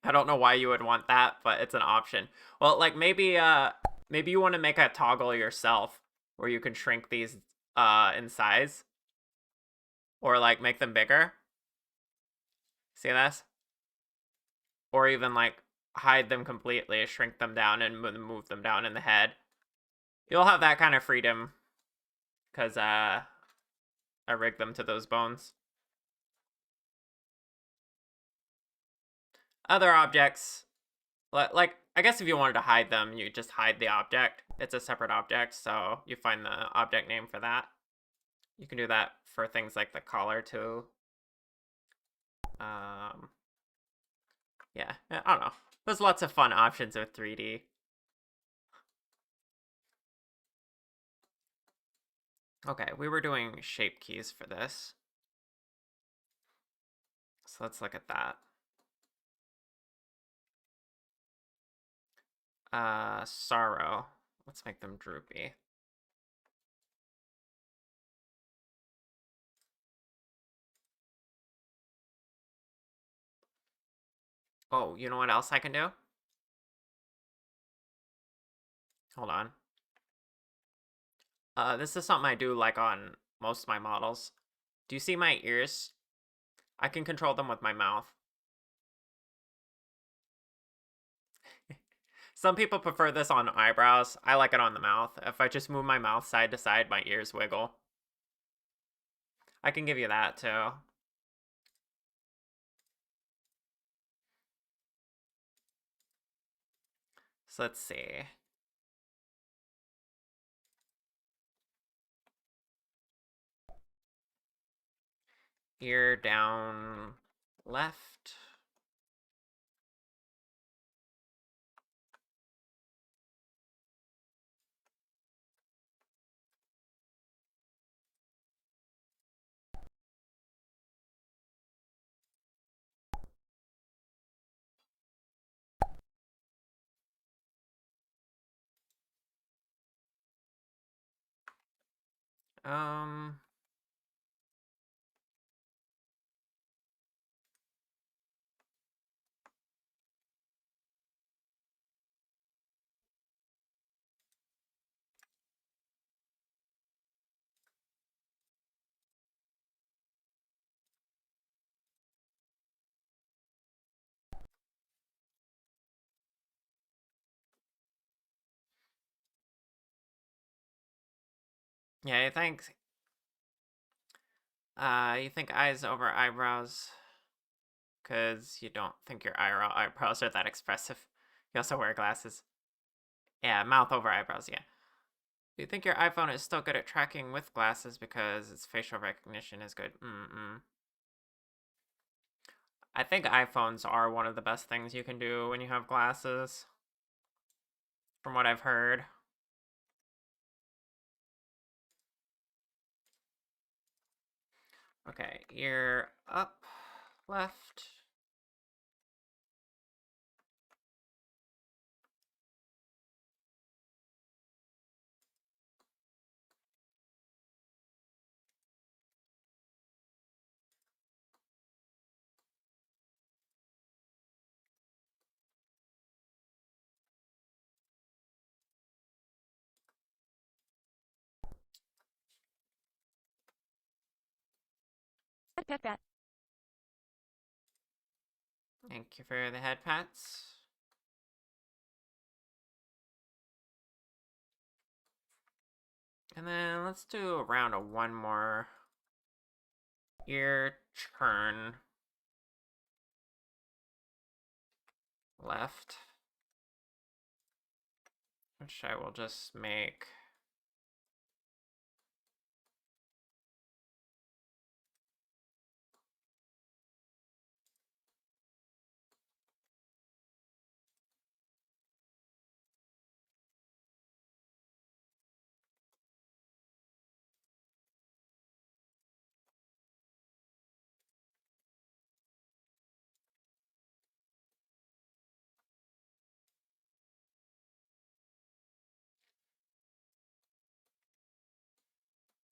A: I don't know why you would want that, but it's an option. Well, like maybe you want to make a toggle yourself where you can shrink these in size or like make them bigger. See this? Or even like hide them completely, shrink them down and move them down in the head. You'll have that kind of freedom because I rigged them to those bones. Other objects, like I guess if you wanted to hide them, you just hide the object. It's a separate object, so you find the object name for that. You can do that for things like the collar too. Yeah, I don't know. There's lots of fun options with 3D. Okay, we were doing shape keys for this. So let's look at that. Sorrow. Let's make them droopy. Oh, you know what else I can do? Hold on. This is something I do like on most of my models. Do you see my ears? I can control them with my mouth. Some people prefer this on eyebrows. I like it on the mouth. If I just move my mouth side to side, my ears wiggle. I can give you that too. So let's see. Ear down left. Um, yeah, you think eyes over eyebrows because you don't think your eyebrows are that expressive. You also wear glasses. Yeah, mouth over eyebrows, yeah. You think your iPhone is still good at tracking with glasses because its facial recognition is good? I think iPhones are one of the best things you can do when you have glasses, from what I've heard. Okay, ear up, left. Thank you for the head pats. And then let's do a round of one more ear turn left, which I will just make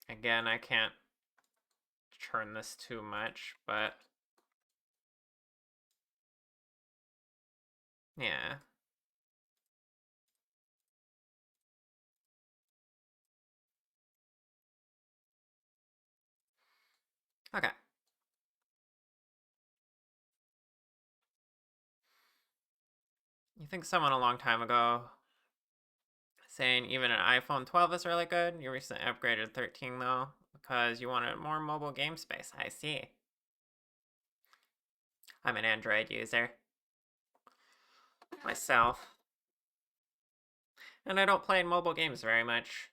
A: again, I can't turn this too much, but yeah. Okay. You think someone a long time ago saying even an iPhone 12 is really good? You recently upgraded 13 though, because you wanted more mobile game space. I see. I'm an Android user myself, and I don't play mobile games very much.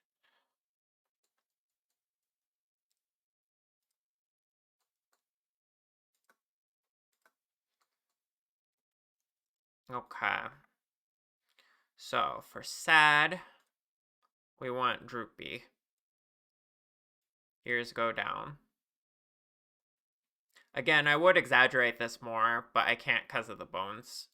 A: Okay. So for sad, we want droopy. Ears go down. Again, I would exaggerate this more, but I can't because of the bones.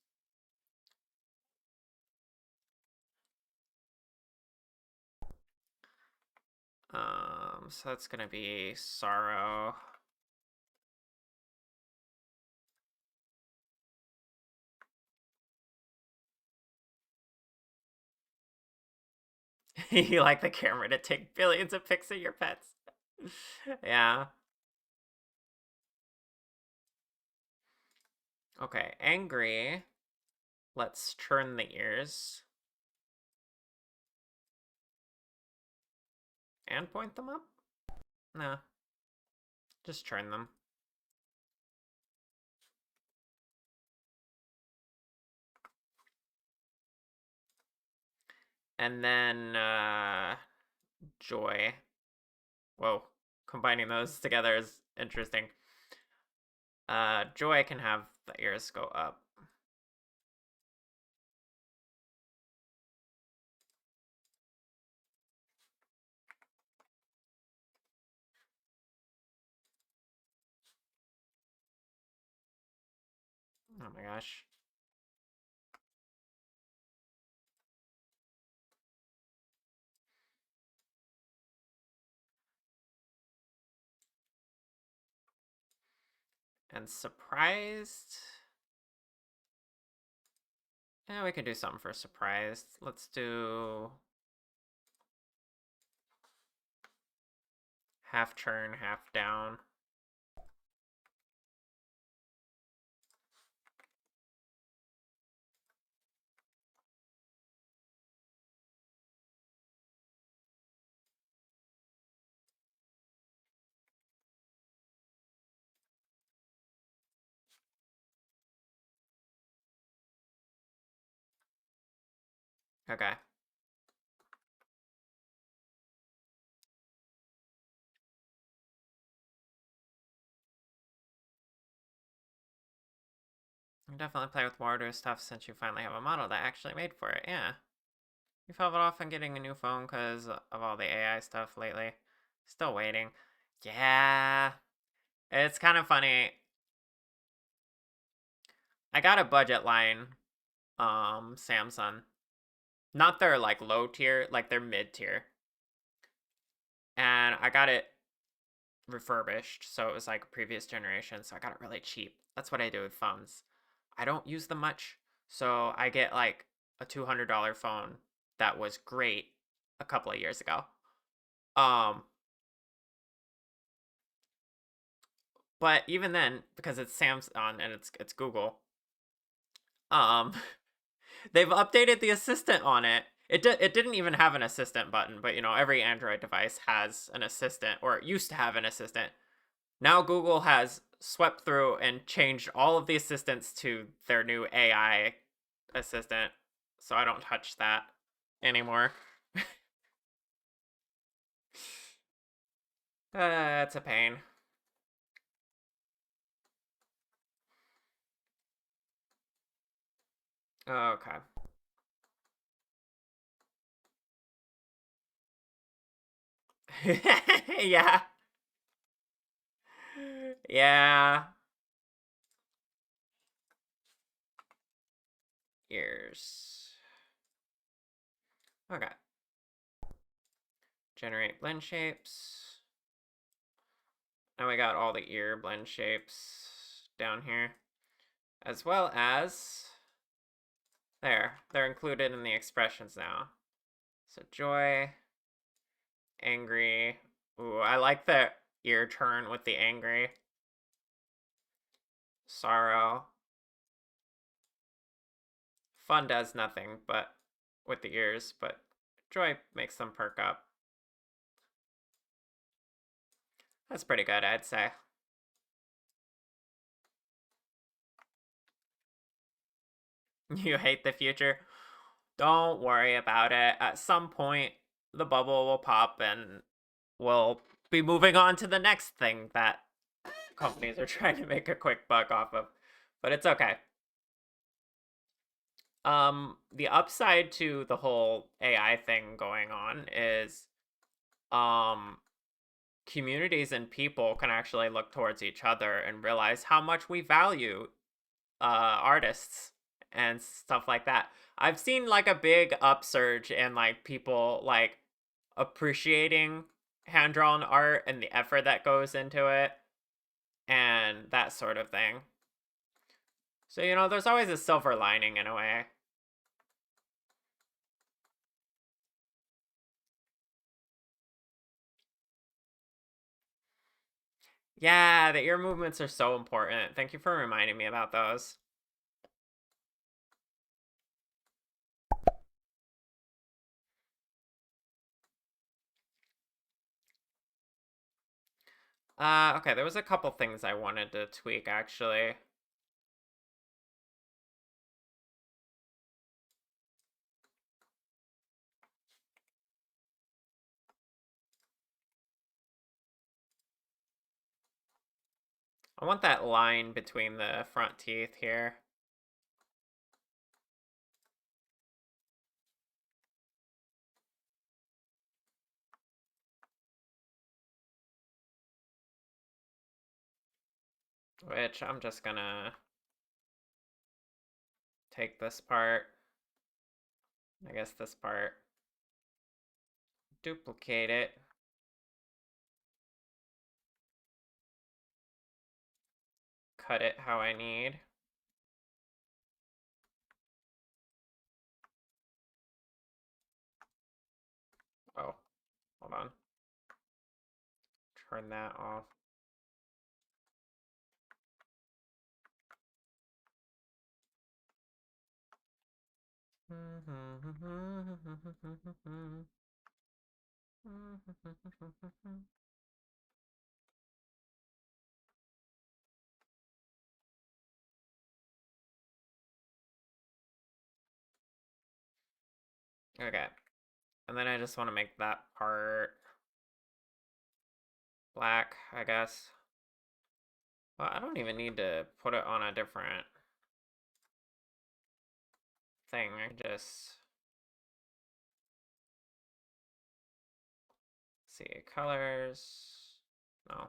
A: So that's gonna be sorrow. You like the camera to take billions of pics of your pets. Yeah. Okay, angry. Let's turn the ears. And point them up? No. Just turn them. And then, joy. Whoa. Combining those together is interesting. Joy can have the ears go up. Oh my gosh. And surprised. Yeah, we can do something for surprised. Let's do half turn, half down. Okay. You definitely play with more stuff since you finally have a model that actually made for it, yeah. You've held off on getting a new phone because of all the AI stuff lately. Still waiting. Yeah. It's kind of funny. I got a budget line, Samsung. Not their like low tier, like their mid tier. And I got it refurbished, so it was like a previous generation, so I got it really cheap. That's what I do with phones. I don't use them much, so I get like a $200 phone that was great a couple of years ago. Um, but even then, because it's Samsung and it's Google, um, they've updated the assistant on it, It didn't even have an assistant button, but you know, every Android device has an assistant, or it used to have an assistant. Now Google has swept through and changed all of the assistants to their new AI assistant, so I don't touch that anymore. It's a pain. Okay. Yeah. Yeah. Ears. Okay. Generate blend shapes. Now we got all the ear blend shapes down here. As well as... There. They're included in the expressions now. So joy, angry. Ooh, I like the ear turn with the angry. Sorrow. Fun does nothing but with the ears, but joy makes them perk up. That's pretty good, I'd say. You hate the future? Don't worry about it. At some point, the bubble will pop and we'll be moving on to the next thing that companies are trying to make a quick buck off of. But it's okay. The upside to the whole AI thing going on is communities and people can actually look towards each other and realize how much we value artists and stuff like that. I've seen like a big upsurge in like people like appreciating hand drawn art and the effort that goes into it and that sort of thing. So, you know, there's always a silver lining in a way. Yeah, the ear movements are so important. Thank you for reminding me about those. Okay, there was a couple things I wanted to tweak actually. I want that line between the front teeth here. Which I'm just gonna take this part. I guess this part. Duplicate it. Cut it how I need. Oh, hold on. Turn that off. Okay. And then I just want to make that part black, I guess. Well, I don't even need to put it on a different thing. I can just see colors. No.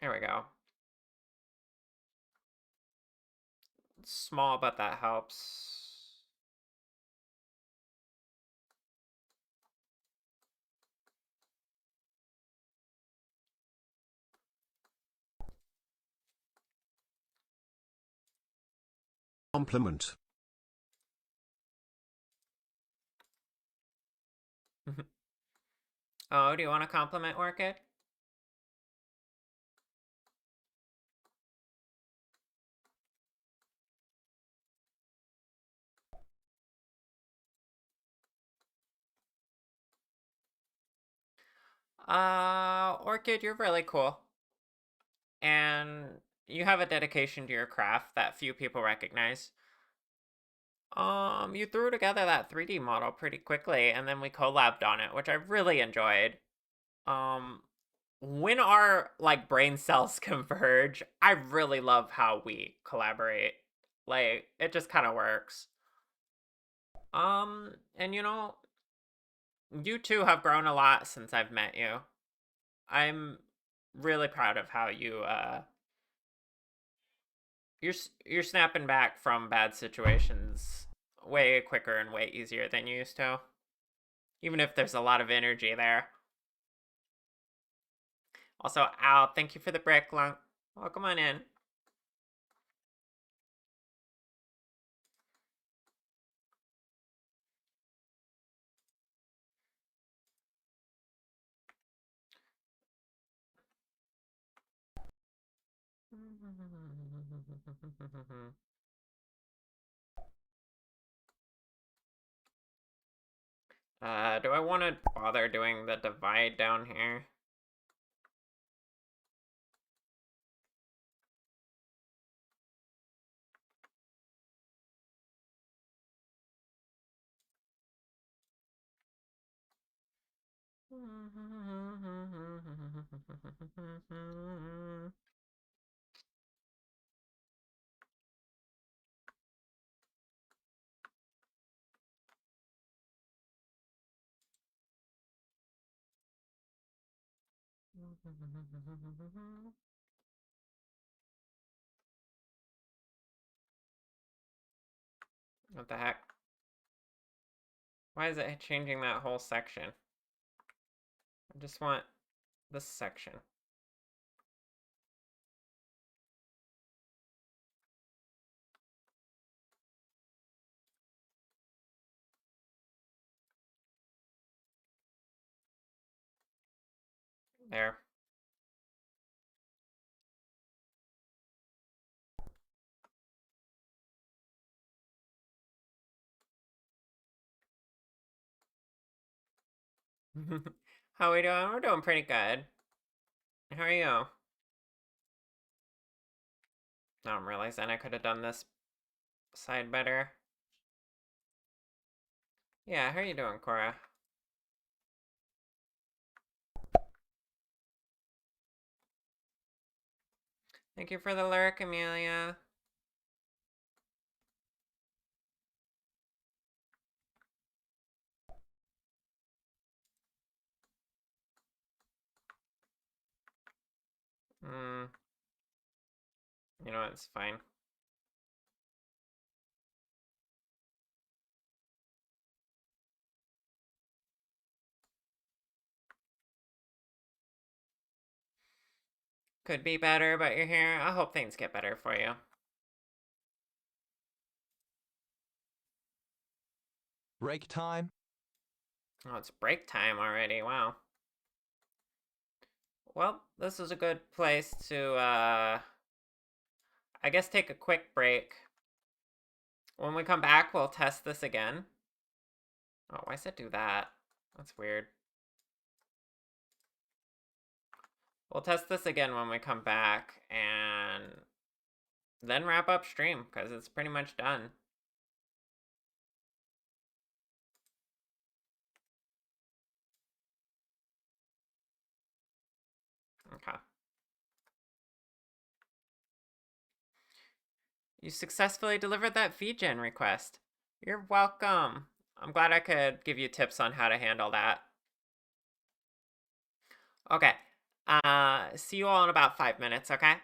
A: There we go. It's small, but that helps.
C: Complement.
A: Oh, do you want to compliment Orchid? Orchid, you're really cool. And you have a dedication to your craft that few people recognize. You threw together that 3D model pretty quickly, and then we collabed on it, which I really enjoyed. Um, when our like brain cells converge, I really love how we collaborate. Like it just kind of works. And you two have grown a lot since I've met you. I'm really proud of how you're snapping back from bad situations way quicker and way easier than you used to. Even if there's a lot of energy there. Also, Al, thank you for the brick lunk. Welcome on in. Do I want to bother doing the divide down here? What the heck? Why is it changing that whole section? I just want this section. There. How are we doing? We're doing pretty good. How are you? Now I'm realizing I could have done this side better. Yeah, how are you doing, Cora? Thank you for the lurk, Amelia. Hmm. You know what? It's fine. Could be better, but you're here. I hope things get better for you.
B: Break time?
A: Oh, it's break time already. Wow. Well, this is a good place to, I guess take a quick break. When we come back, we'll test this again. Oh, why does it do that? That's weird. We'll test this again when we come back, and then wrap up stream, because it's pretty much done. Okay. You successfully delivered that VGen request. You're welcome. I'm glad I could give you tips on how to handle that. Okay. See you all in about 5 minutes, okay?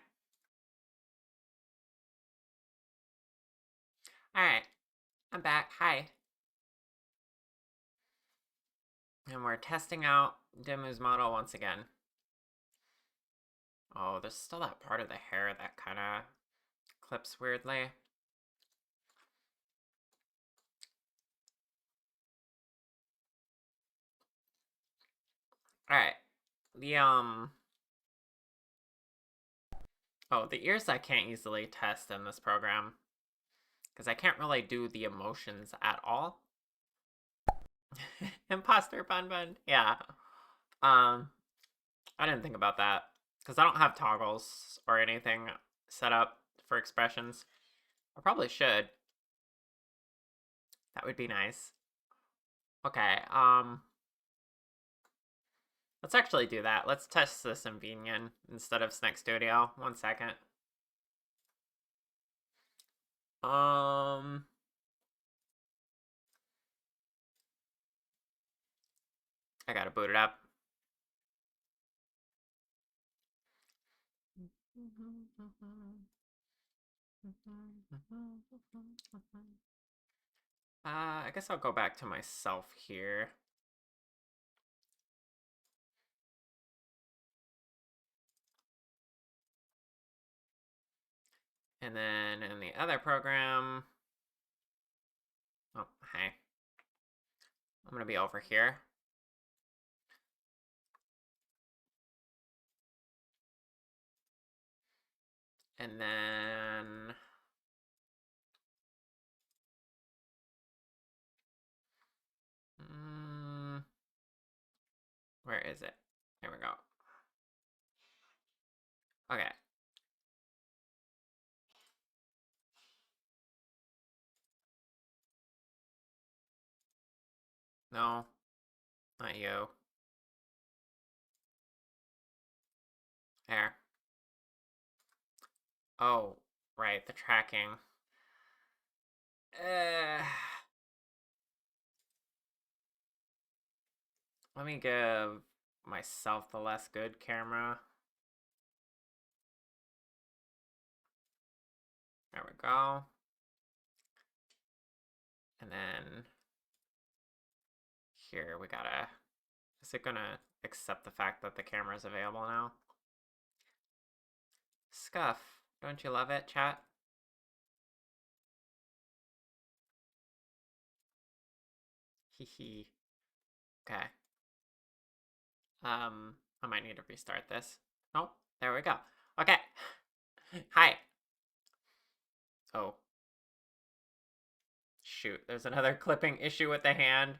A: Alright. I'm back. Hi. And we're testing out Demu's model once again. Oh, there's still that part of the hair that kind of clips weirdly. Alright. The, oh, the ears I can't easily test in this program. Because I can't really do the emotions at all. Imposter Bun Bun. Yeah. I didn't think about that. Because I don't have toggles or anything set up for expressions. I probably should. That would be nice. Okay, let's actually do that. Let's test this in Vinian instead of Snack Studio. 1 second. I gotta boot it up. I guess I'll go back to myself here. And then in the other program, oh, hey. I'm gonna be over here. And then where is it? There we go. Okay. No, not you. There. Oh, right, the tracking. Let me give myself the less good camera. There we go. And then here we gotta, is it gonna accept the fact that the camera is available now? Scuff, don't you love it, chat? Hee hee. Okay. I might need to restart this. Oh, there we go. Okay. Hi. Oh. Shoot, there's another clipping issue with the hand.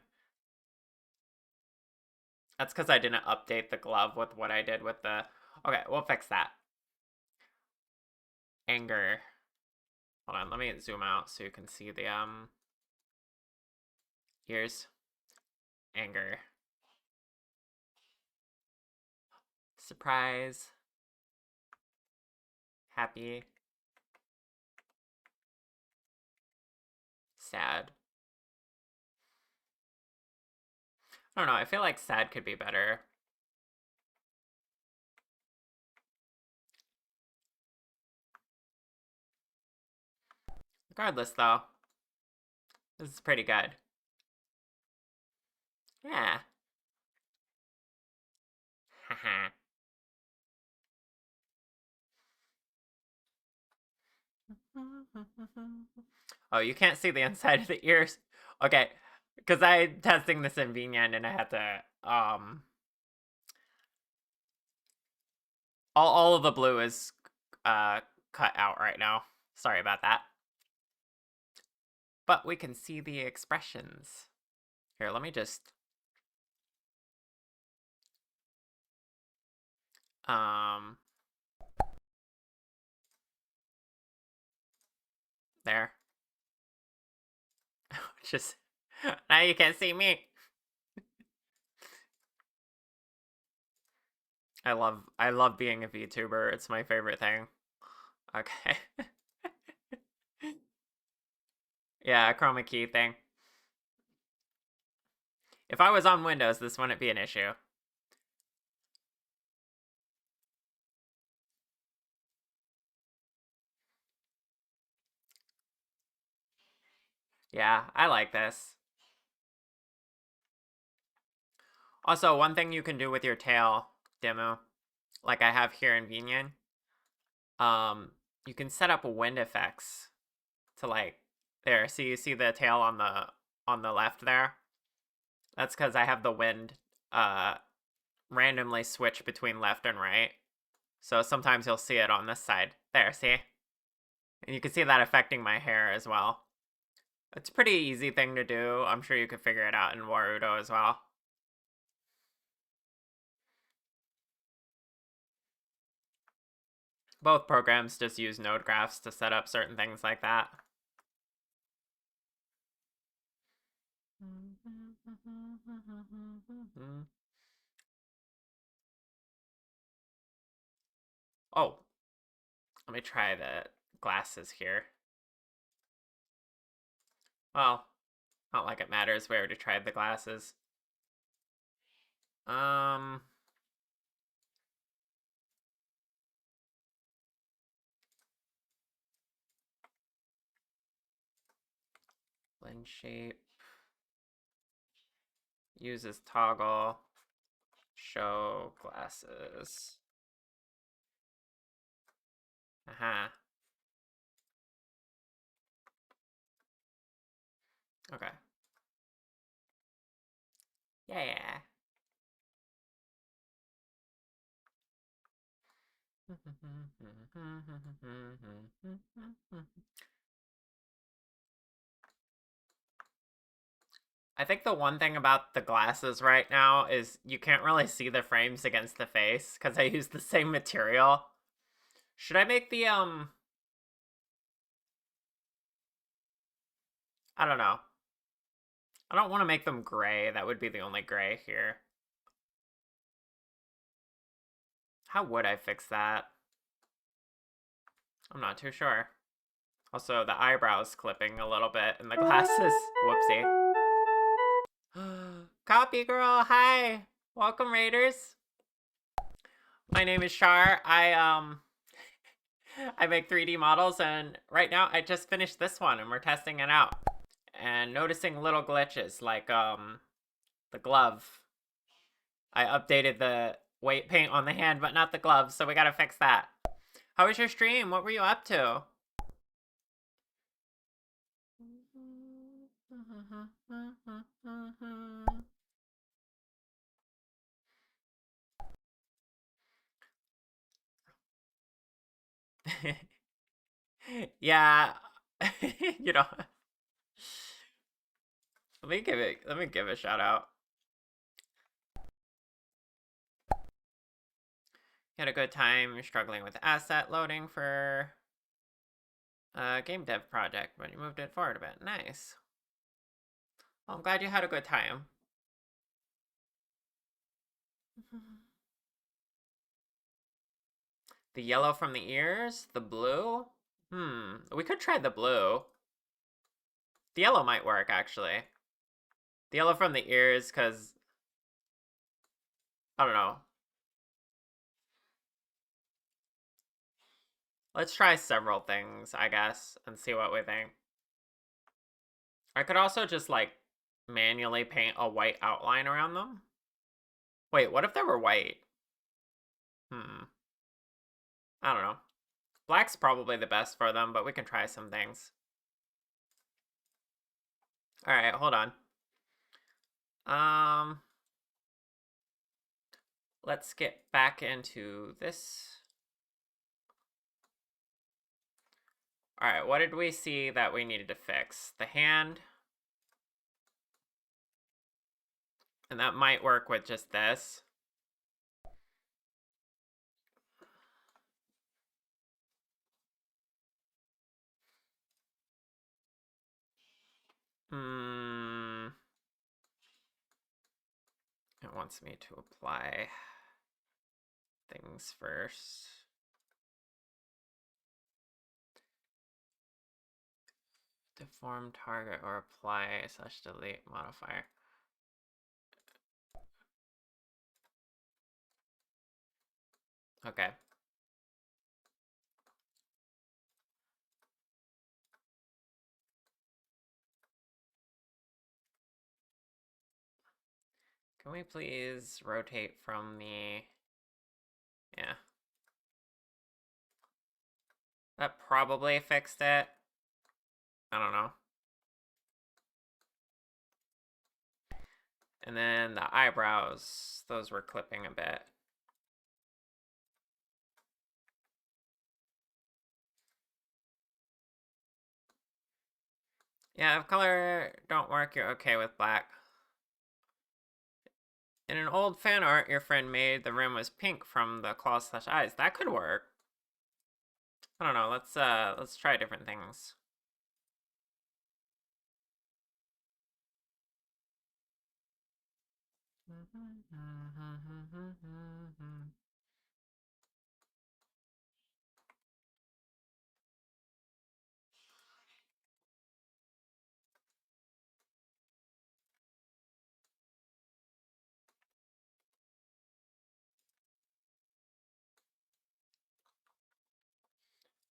A: That's because I didn't update the glove with what I did with the... Okay, we'll fix that. Anger. Hold on, let me zoom out so you can see the, ears. Anger. Surprise. Happy. Sad. I don't know, I feel like sad could be better. Regardless, though, this is pretty good. Yeah. Haha. Oh, you can't see the inside of the ears? Okay, because I'm testing this in VNAND and I had to, all of the blue is, cut out right now. Sorry about that. But we can see the expressions. Here, let me just, there. Just, now you can't see me. I love being a VTuber. It's my favorite thing. Okay. Yeah, a chroma key thing. If I was on Windows, this wouldn't be an issue. Yeah, I like this. Also, one thing you can do with your tail, Demu, like I have here in Vinian, you can set up wind effects to like, there, see, you see the tail on the left there? That's because I have the wind randomly switch between left and right. So sometimes you'll see it on this side. There, see? And you can see that affecting my hair as well. It's a pretty easy thing to do. I'm sure you could figure it out in Warudo as well. Both programs just use node graphs to set up certain things like that. Oh, let me try the glasses here. Well, not like it matters. We already tried the glasses. Blend shape. Uses toggle. Show glasses. Aha. Okay. Yeah. I think the one thing about the glasses right now is you can't really see the frames against the face because I use the same material. Should I make the, I don't know. I don't want to make them gray. That would be the only gray here. How would I fix that? I'm not too sure. Also, the eyebrows clipping a little bit and the glasses. Whoopsie. Copy girl, hi! Welcome, Raiders. My name is Shar. I make 3D models, and right now I just finished this one and we're testing it out. And noticing little glitches like the glove. I updated the weight paint on the hand but not the glove, so we gotta fix that. How was your stream? What were you up to? Yeah. You know. Let me give a shout out. You had a good time. You're struggling with asset loading for a game dev project, but you moved it forward a bit. Nice. Well, I'm glad you had a good time. The yellow from the ears? The blue? We could try the blue. The yellow might work, actually. The yellow from the ears, because... I don't know. Let's try several things, I guess, and see what we think. I could also just, like, manually paint a white outline around them. Wait, what if they were white? I don't know. Black's probably the best for them, but we can try some things. Alright, hold on. Let's get back into this. Alright, what did we see that we needed to fix? The hand. And that might work with just this. It wants me to apply things first. Deform target or apply / delete modifier. Okay. Can we please rotate from the... Yeah. That probably fixed it. I don't know. And then the eyebrows, those were clipping a bit. Yeah, if color don't work, you're okay with black. In an old fan art your friend made, the rim was pink from the claws slash eyes. That could work. I don't know. Let's try different things.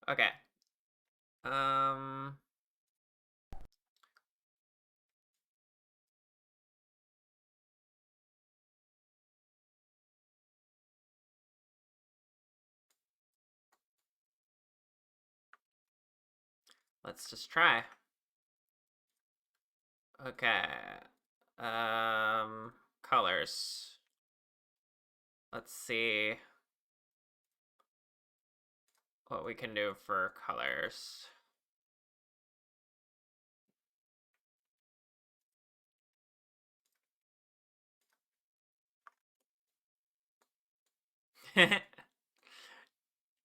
A: Okay. Um let's just try. Okay. Colors. Let's see what we can do for colors.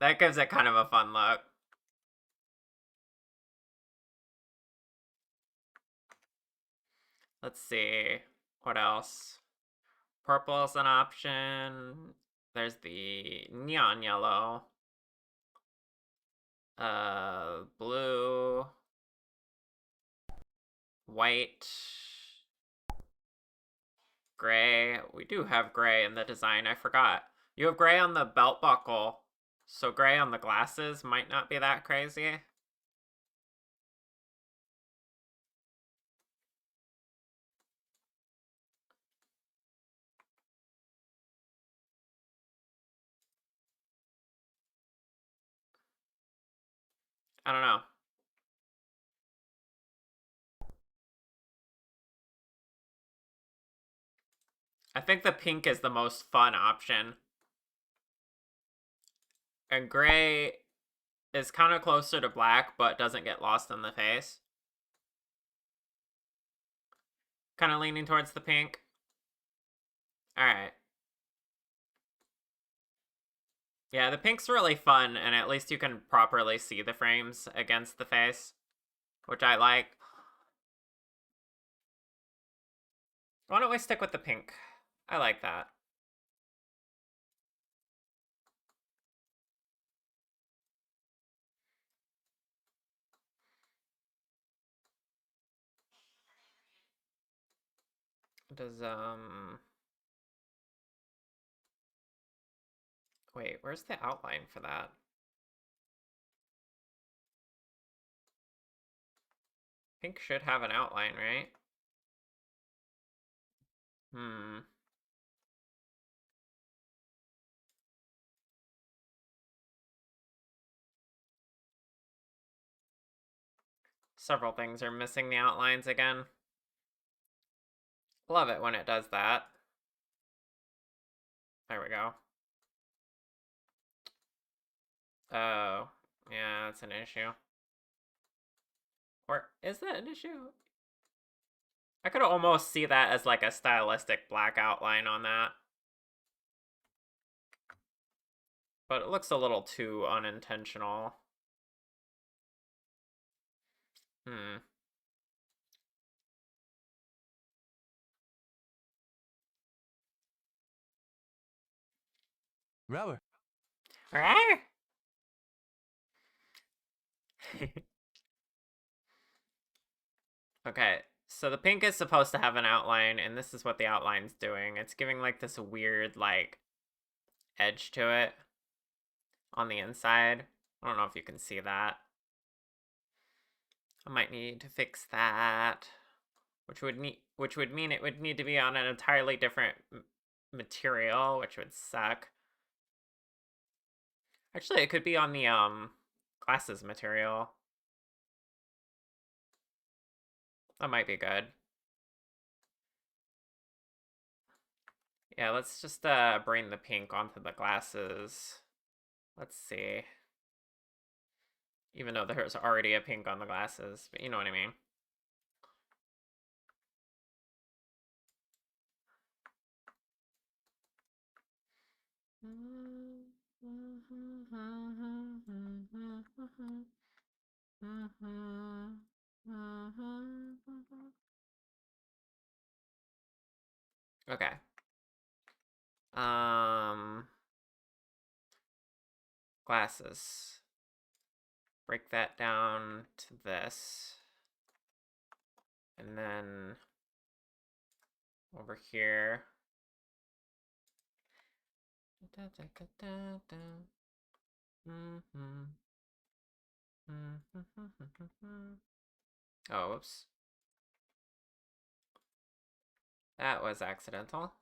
A: That gives it kind of a fun look. Let's see. What else? Purple is an option. There's the neon yellow. Blue. White. Gray. We do have gray in the design. I forgot. You have gray on the belt buckle. So gray on the glasses might not be that crazy. I don't know. I think the pink is the most fun option. And gray is kind of closer to black, but doesn't get lost in the face. Kind of leaning towards the pink. Alright. Yeah, the pink's really fun, and at least you can properly see the frames against the face, which I like. Why don't we stick with the pink? I like that. Does, wait, where's the outline for that? Pink should have an outline, right? Hmm. Several things are missing the outlines again. Love it when it does that. There we go. Oh, yeah, that's an issue. Or is that an issue? I could almost see that as like a stylistic black outline on that. But it looks a little too unintentional. Hmm.
B: Rower.
A: Okay, so the pink is supposed to have an outline, and this is what the outline's doing. It's giving like this weird like edge to it on the inside. I don't know if you can see that. I might need to fix that, which would mean it would need to be on an entirely different material, which would suck. Actually, it could be on the glasses material. That might be good. Yeah, let's just bring the pink onto the glasses. Let's see. Even though there's already a pink on the glasses, but you know what I mean. Okay. Glasses. Break that down to this. And then over here. Oh, whoops. That was accidental.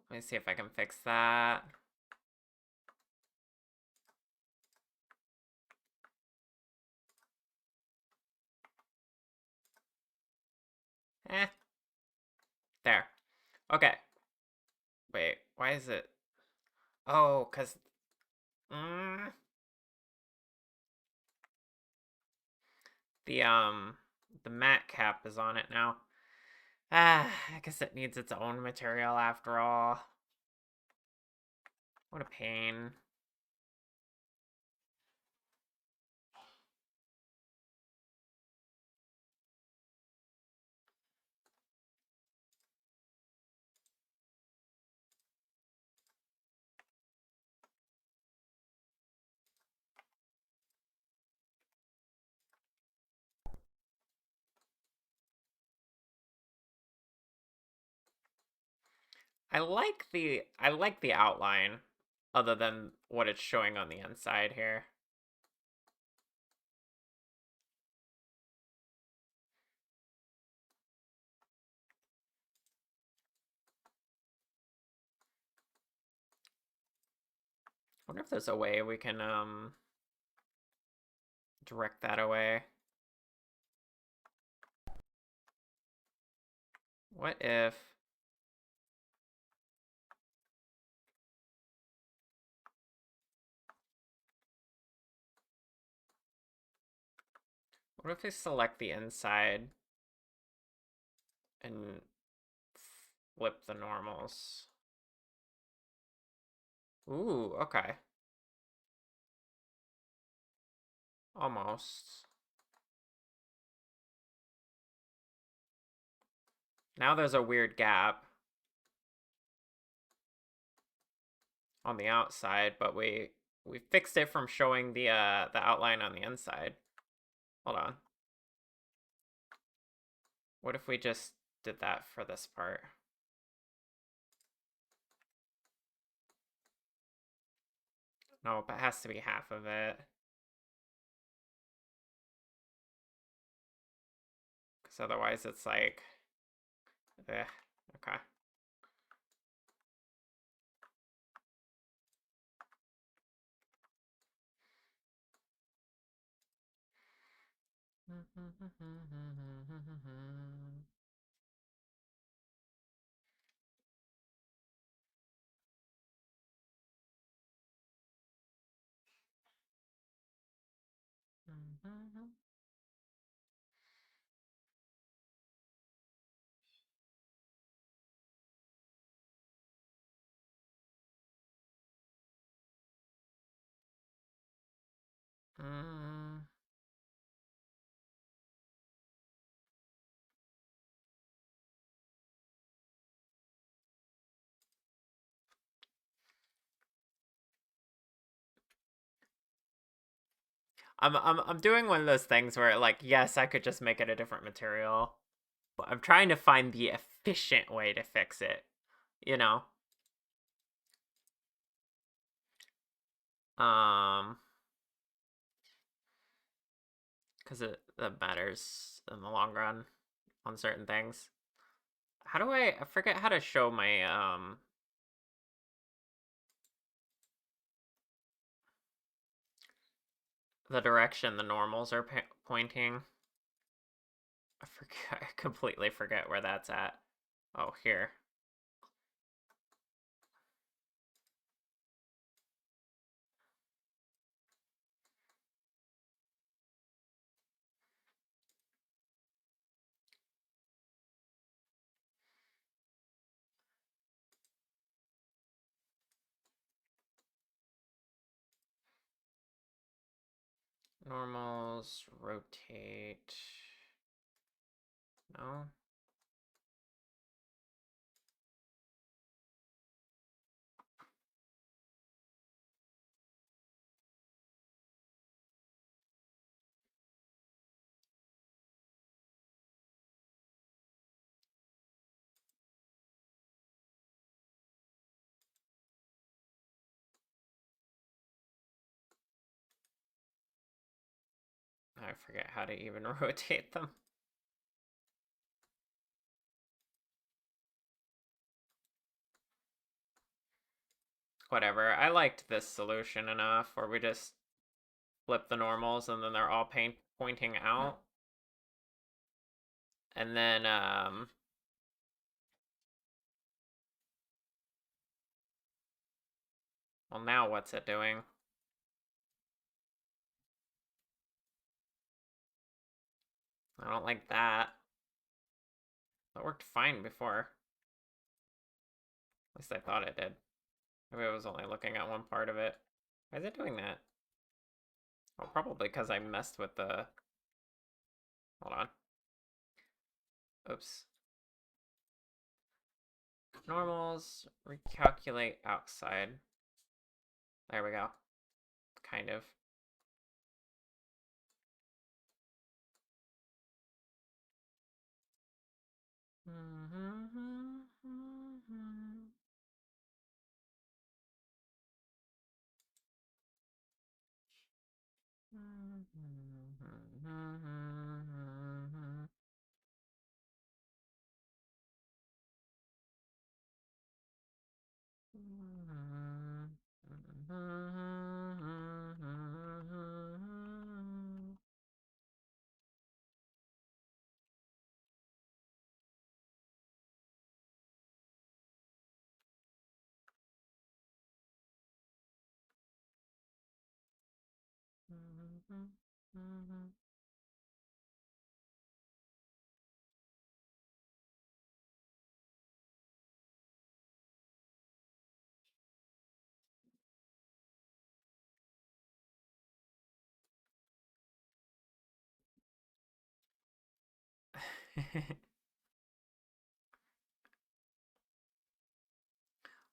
A: Let me see if I can fix that. Eh. There. Okay. Wait, why is it? Oh, because... Mm, the, the matte cap is on it now. Ah, I guess it needs its own material after all. What a pain. I like the outline, other than what it's showing on the inside here. I wonder if there's a way we can direct that away. What if... What if we select the inside and flip the normals? Ooh, okay. Almost. Now there's a weird gap on the outside, but we fixed it from showing the outline on the inside. Hold on. What if we just did that for this part? Nope, it has to be half of it. Because otherwise it's like... Eh, okay. Mm. I'm doing one of those things where like, yes, I could just make it a different material, but I'm trying to find the efficient way to fix it, you know? Um, because it matters in the long run on certain things. How do I forget how to show my the direction the normals are pointing? I completely forget where that's at. Oh, here. Normals, rotate. No? I forget how to even rotate them. Whatever. I liked this solution enough where we just flip the normals and then they're all pointing out. And then well, now what's it doing? I don't like that. That worked fine before. At least I thought it did. Maybe I was only looking at one part of it. Why is it doing that? Oh, probably because I messed with the... Hold on. Oops. Normals, recalculate outside. There we go. Kind of.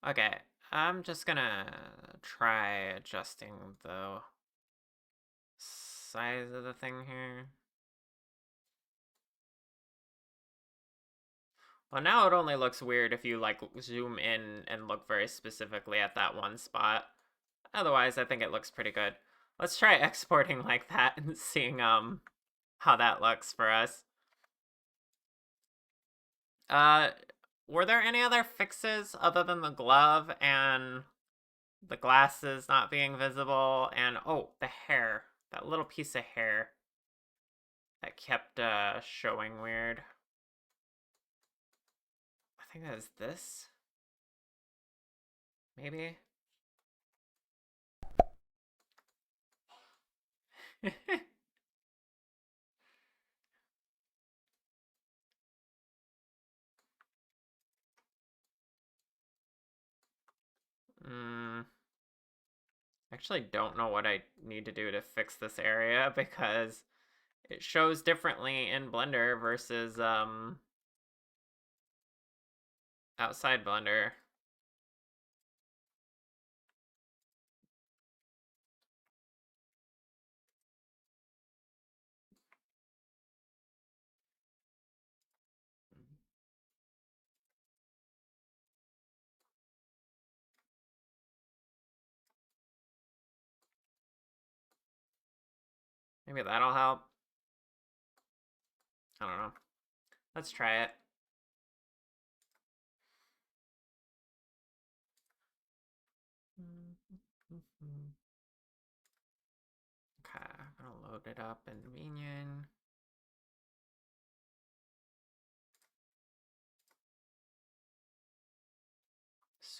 A: Okay, I'm just gonna try adjusting the size of the thing here. Well, now it only looks weird if you like zoom in and look very specifically at that one spot. Otherwise, I think it looks pretty good. Let's try exporting like that and seeing how that looks for us. Uh, were there any other fixes other than the glove and the glasses not being visible and oh, the hair, that little piece of hair that kept showing weird? I think that is this. Maybe. Hmm. Actually don't know what I need to do to fix this area because it shows differently in Blender versus outside Blender. Maybe that'll help. I don't know. Let's try it. Okay, I'm gonna load it up in Minion.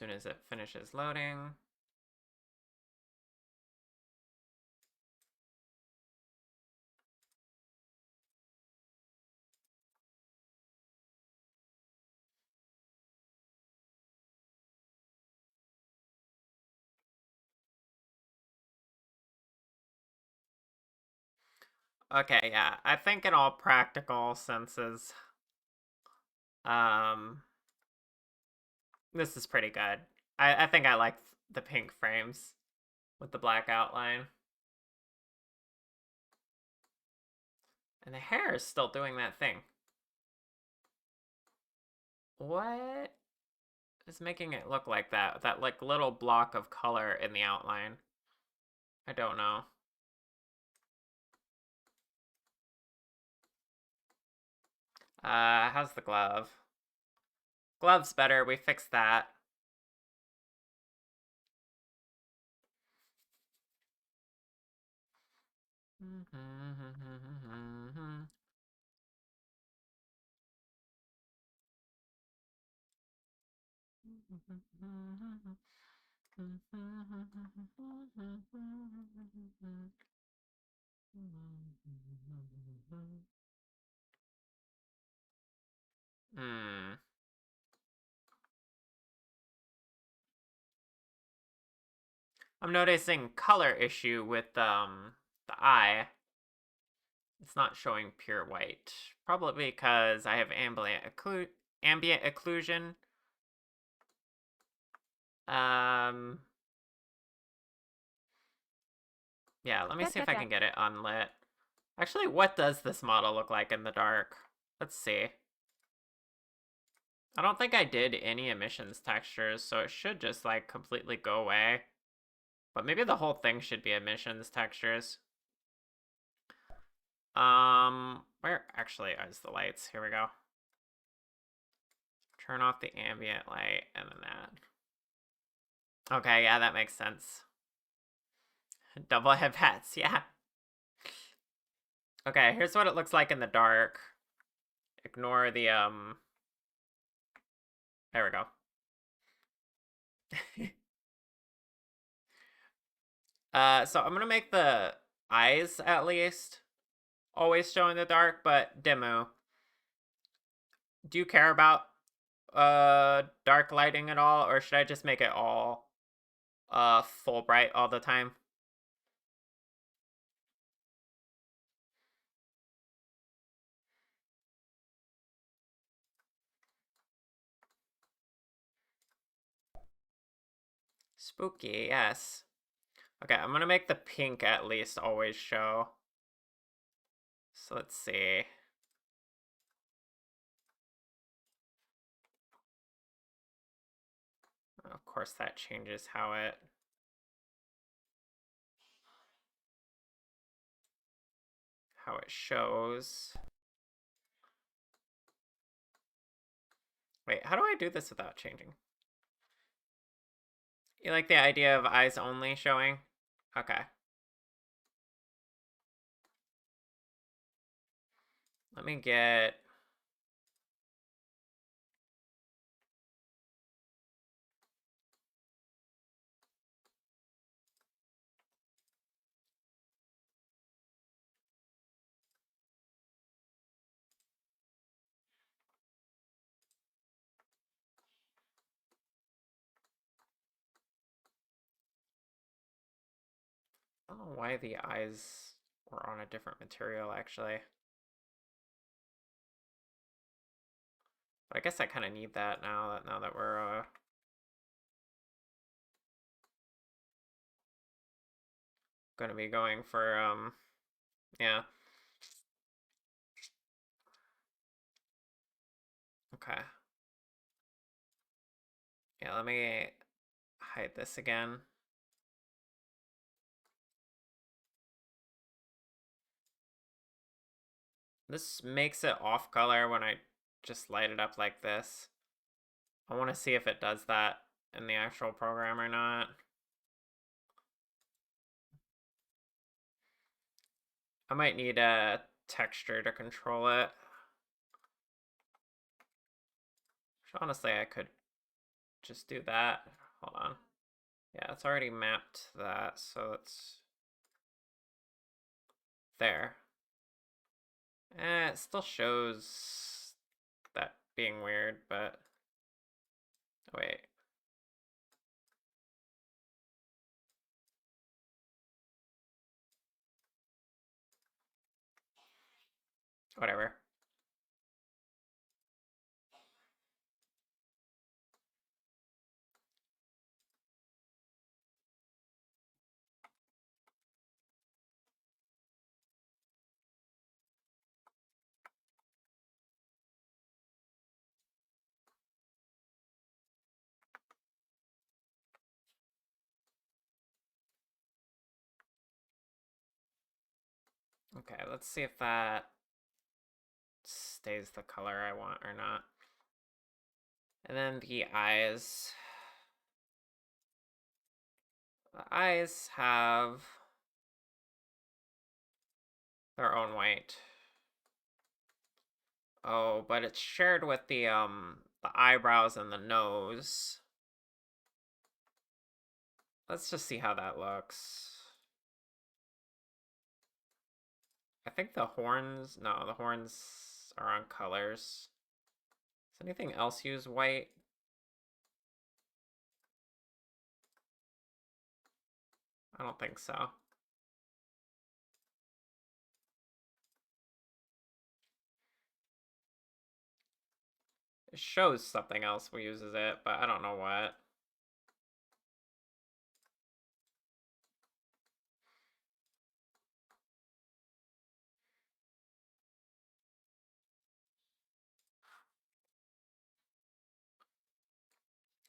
A: soon as it finishes loading. Okay, yeah. I think in all practical senses, this is pretty good. I think I like the pink frames with the black outline. And the hair is still doing that thing. What is making it look like that? That like little block of color in the outline. I don't know. How's the glove? Glove's better. We fixed that. Hmm. I'm noticing color issue with the eye. It's not showing pure white. Probably because I have ambient occlusion. Yeah, let me see if I can get it unlit. Actually, what does this model look like in the dark? Let's see. I don't think I did any emissions textures, so it should just like completely go away. But maybe the whole thing should be emissions textures. Where actually is the lights? Here we go. Turn off the ambient light and then that. Okay, yeah, that makes sense. Double head hats, yeah. Okay, here's what it looks like in the dark. Ignore the, there we go. So I'm gonna make the eyes, at least, always show in the dark, but Demu, do you care about, dark lighting at all, or should I just make it all, full bright all the time? Spooky, yes. Okay, I'm gonna make the pink at least always show. So let's see. Of course, that changes how it shows. Wait, how do I do this without changing? You like the idea of eyes only showing? Okay. Let me get... I don't know why the eyes were on a different material, actually. But I guess I kind of need that now that we're gonna be going for yeah. Okay. Yeah, let me hide this again. This makes it off color when I just light it up like this. I want to see if it does that in the actual program or not. I might need a texture to control it. Which honestly, I could just do that. Hold on. Yeah, it's already mapped that, so it's there. It still shows that being weird, but wait. Whatever. Okay, let's see if that stays the color I want or not. And then the eyes. The eyes have their own white. Oh, but it's shared with the eyebrows and the nose. Let's just see how that looks. I think the horns, no, the horns are on colors. Does anything else use white? I don't think so. It shows something else uses it, but I don't know what.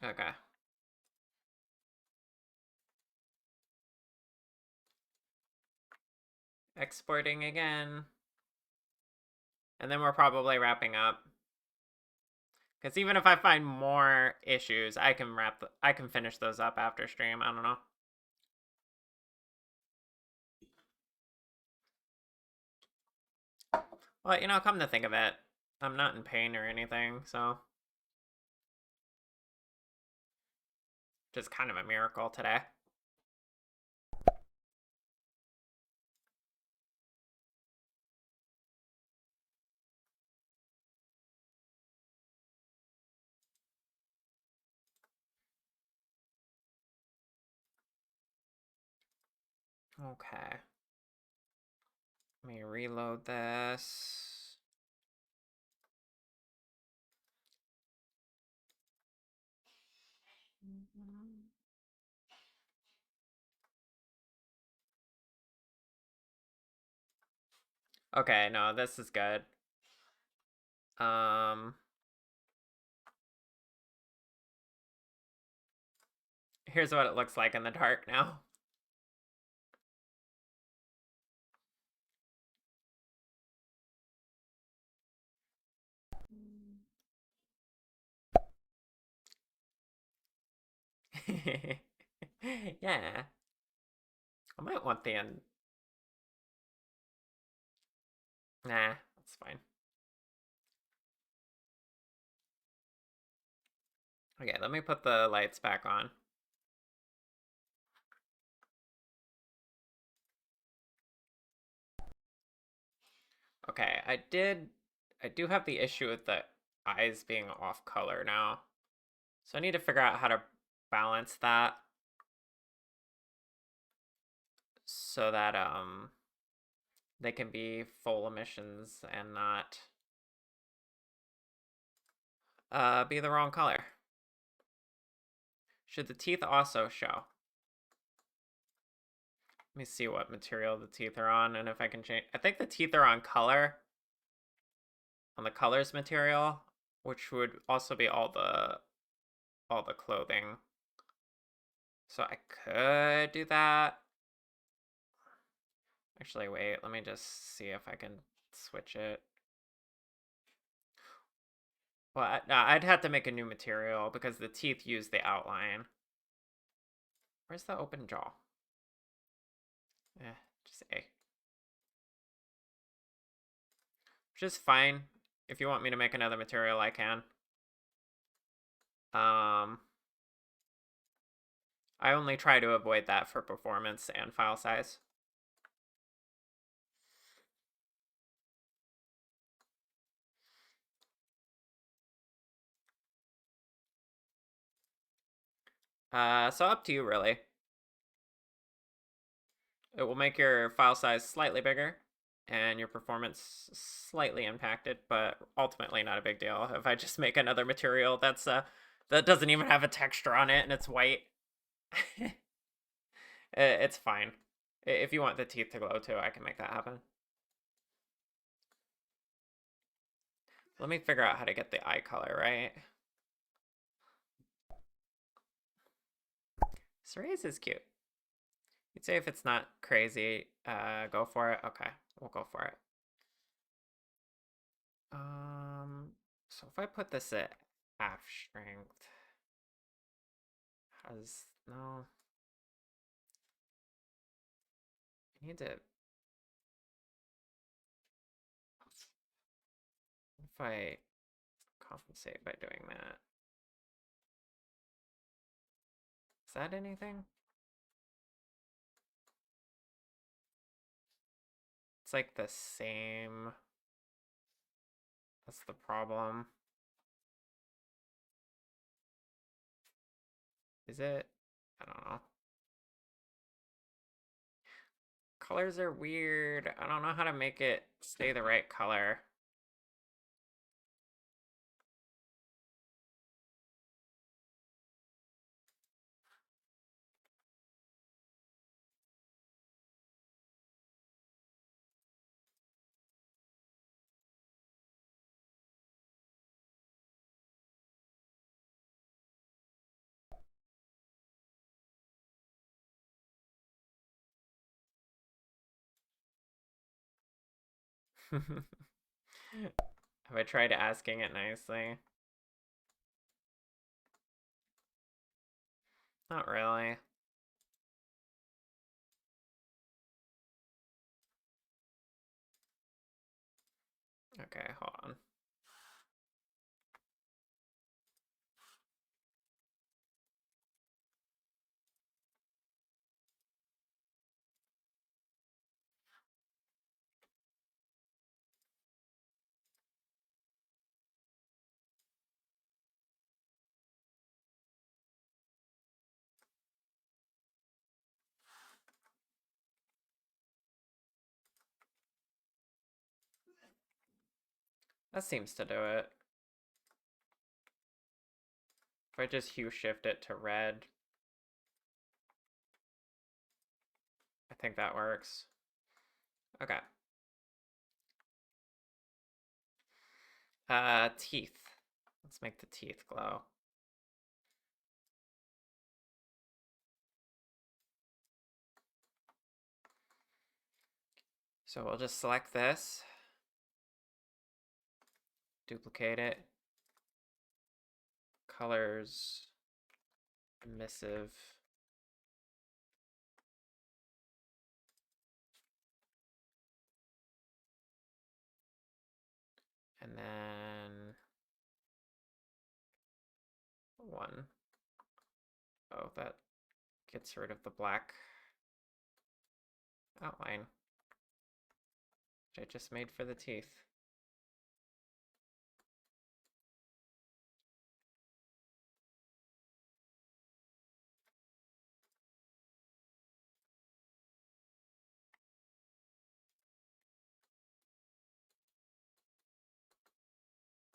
A: Okay. Exporting again. And then we're probably wrapping up. Because even if I find more issues, I can finish those up after stream. I don't know. Well, you know, come to think of it, I'm not in pain or anything, so just kind of a miracle today. Okay. Let me reload this. Okay, no, this is good. Here's what it looks like in the dark now. Yeah. I might want the end. Nah, that's fine. Okay, let me put the lights back on. Okay, I do have the issue with the eyes being off color now. So I need to figure out how to balance that so that they can be full emissions and not be the wrong color. Should the teeth also show? Let me see what material the teeth are on and if I can change. I think the teeth are on color, on the colors material, which would also be all the clothing. So I could do that. Actually, wait, let me just see if I can switch it. Well, I'd have to make a new material because the teeth use the outline. Where's the open jaw? Just A. Which is fine. If you want me to make another material, I can. I only try to avoid that for performance and file size. So up to you, really. It will make your file size slightly bigger and your performance slightly impacted, but ultimately not a big deal. If I just make another material that doesn't even have a texture on it and it's white, it's fine. If you want the teeth to glow too, I can make that happen. Let me figure out how to get the eye color right. Cerise is cute. You'd say if it's not crazy, go for it. Okay, we'll go for it. So if I put this at half strength, no? I need to. If I compensate by doing that, is that anything? It's like the same. That's the problem. Is it? I don't know. Colors are weird. I don't know how to make it stay the right color. Have I tried asking it nicely? Not really. Okay, hold on. That seems to do it. If I just hue shift it to red, I think that works. Okay. Teeth. Let's make the teeth glow. So we'll just select this, duplicate it, colors, emissive, and then one. Oh, that gets rid of the black outline, which I just made for the teeth.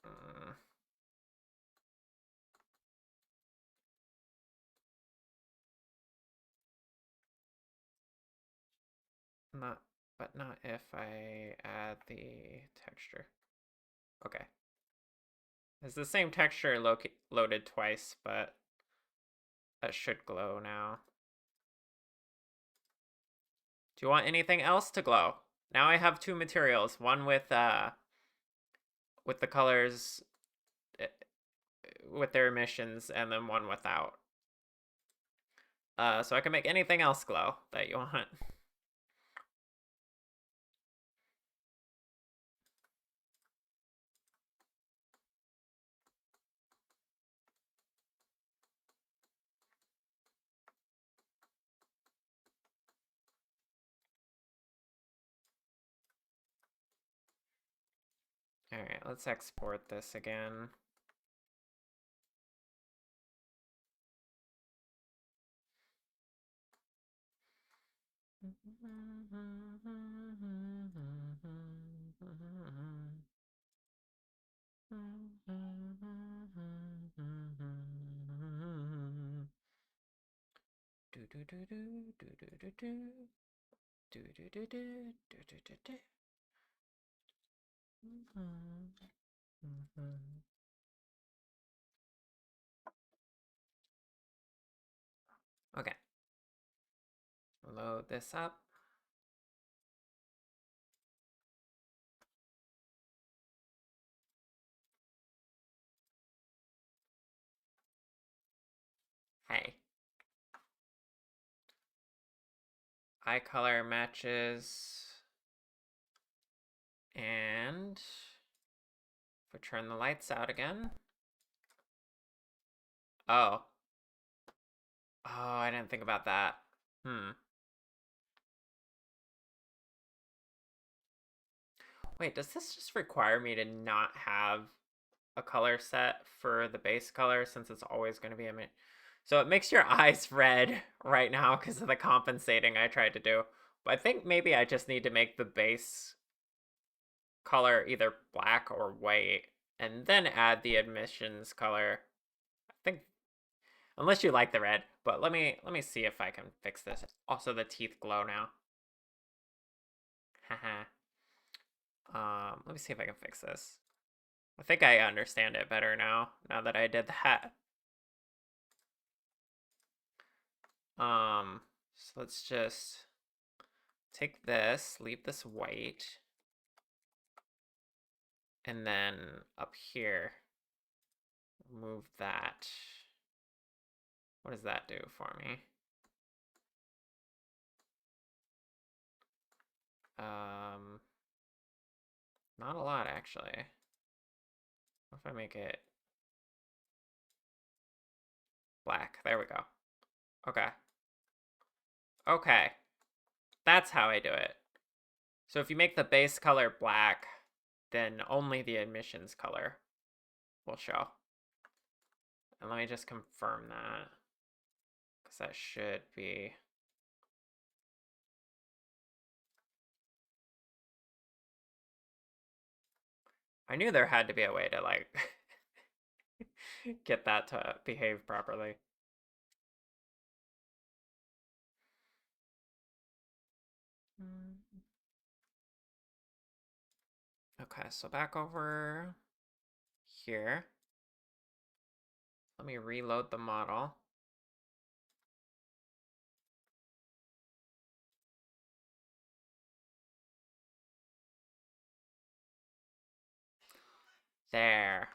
A: Mm. But not if I add the texture. Okay. It's the same texture loaded twice, but that should glow now. Do you want anything else to glow? Now I have two materials, one with the colors with their emissions, and then one without. So I can make anything else glow that you want. Alright, let's export this again. Okay. Load this up. Hey. Eye color matches. And if we turn the lights out again. Oh. Oh, I didn't think about that. Wait, does this just require me to not have a color set for the base color since it's always going to be a so it makes your eyes red right now because of the compensating I tried to do. But I think maybe I just need to make the base color either black or white and then add the admissions color. I think unless you like the red, but let me see if I can fix this. Also the teeth glow now. Haha. Let me see if I can fix this. I think I understand it better now that I did that. So let's just take this, leave this white, and then up here, move that. What does that do for me? Not a lot actually. What if I make it black? There we go. Okay. Okay. That's how I do it. So if you make the base color black, then only the admissions color will show. And let me just confirm that. Because that should be... I knew there had to be a way to, like, get that to behave properly. Okay, so back over here. Let me reload the model. There.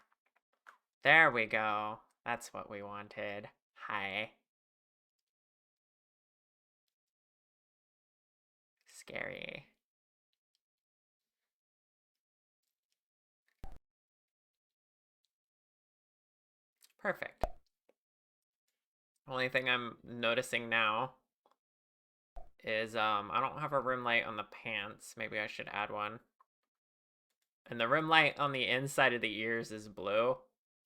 A: There we go. That's what we wanted. Hi. Scary. Perfect. Only thing I'm noticing now is I don't have a rim light on the pants. Maybe I should add one. And the rim light on the inside of the ears is blue,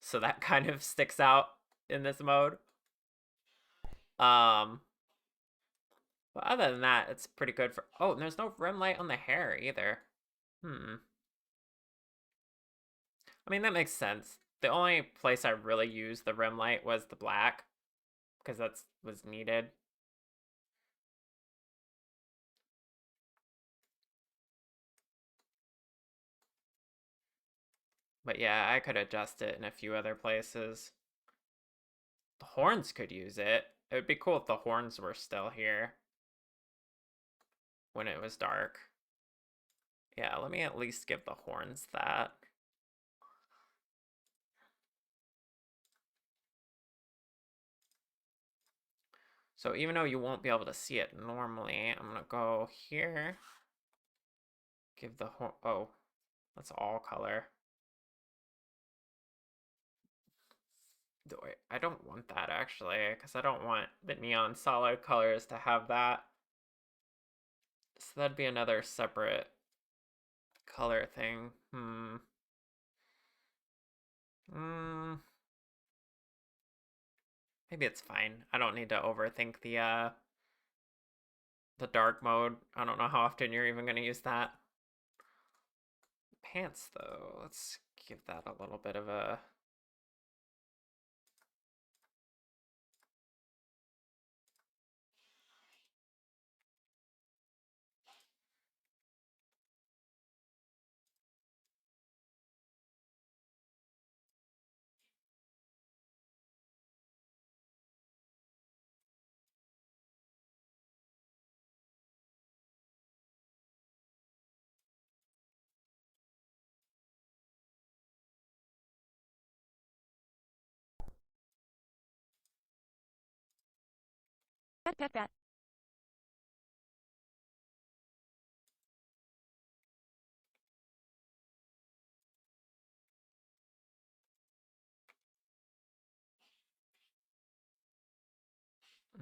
A: so that kind of sticks out in this mode. But other than that, it's pretty good for... Oh, and there's no rim light on the hair either. I mean, that makes sense. The only place I really used the rim light was the black, because that was needed. But yeah, I could adjust it in a few other places. The horns could use it. It would be cool if the horns were still here when it was dark. Yeah, let me at least give the horns that. So even though you won't be able to see it normally, I'm gonna go here. Give the horn, oh, that's all color. Wait, I don't want that actually, because I don't want the neon solid colors to have that. So that'd be another separate color thing. Mm, maybe it's fine. I don't need to overthink the dark mode. I don't know how often you're even going to use that. Pants, though. Let's give that a little bit of a...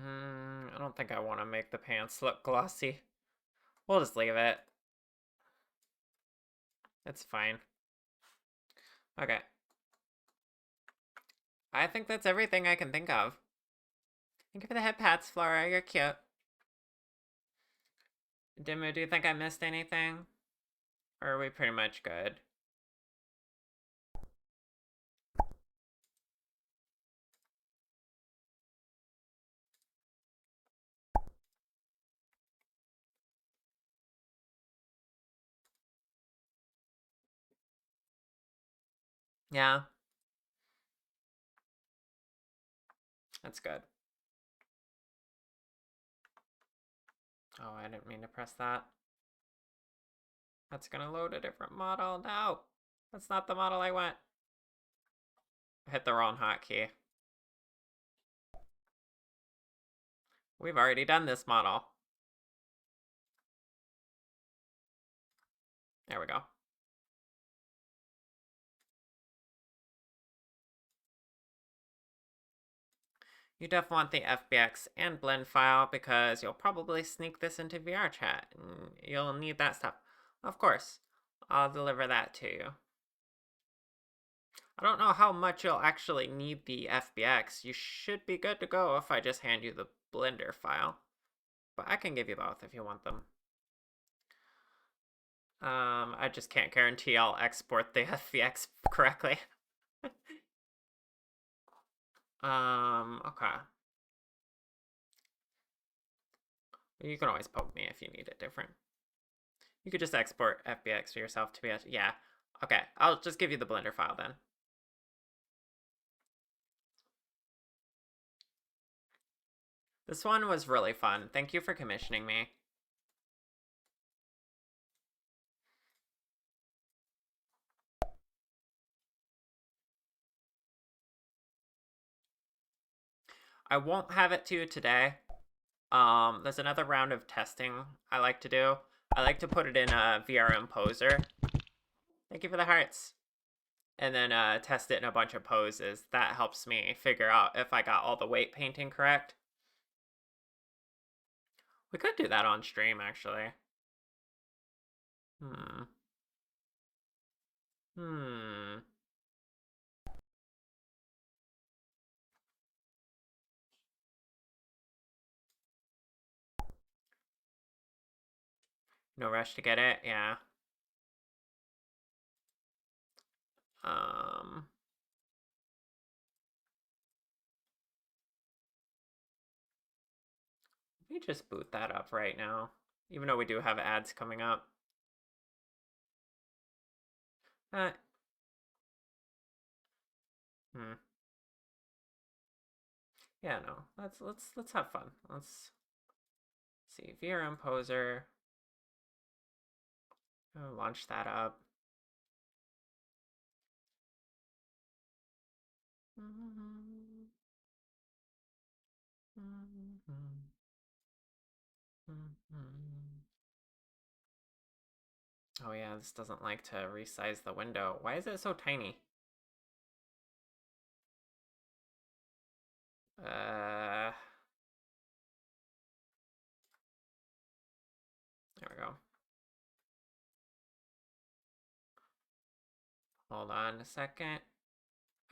A: I don't think I want to make the pants look glossy. We'll just leave it. It's fine. Okay. I think that's everything I can think of. Thank you for the head pats, Flora. You're cute. Demu, do you think I missed anything? Or are we pretty much good? Yeah. That's good. Oh, I didn't mean to press that. That's gonna load a different model. No! That's not the model I want. I hit the wrong hotkey. We've already done this model. There we go. You definitely want the FBX and blend file because you'll probably sneak this into VR chat and you'll need that stuff. Of course, I'll deliver that to you. I don't know how much you'll actually need the FBX. You should be good to go if I just hand you the Blender file. But I can give you both if you want them. I just can't guarantee I'll export the FBX correctly. Okay. You can always poke me if you need it different. You could just export FBX for yourself to be... Yeah. Okay, I'll just give you the Blender file then. This one was really fun. Thank you for commissioning me. I won't have it to you today. There's another round of testing I like to do. I like to put it in a VRM poser. Thank you for the hearts. And then test it in a bunch of poses. That helps me figure out if I got all the weight painting correct. We could do that on stream, actually. Hmm. No rush to get it, yeah. Um, Let me just boot that up right now, even though we do have ads coming up. Uh, hmm. Yeah, no. Let's have fun. Let's see. VRM poser. Launch that up. Oh yeah, this doesn't like to resize the window. Why is it so tiny? There we go. Hold on a second.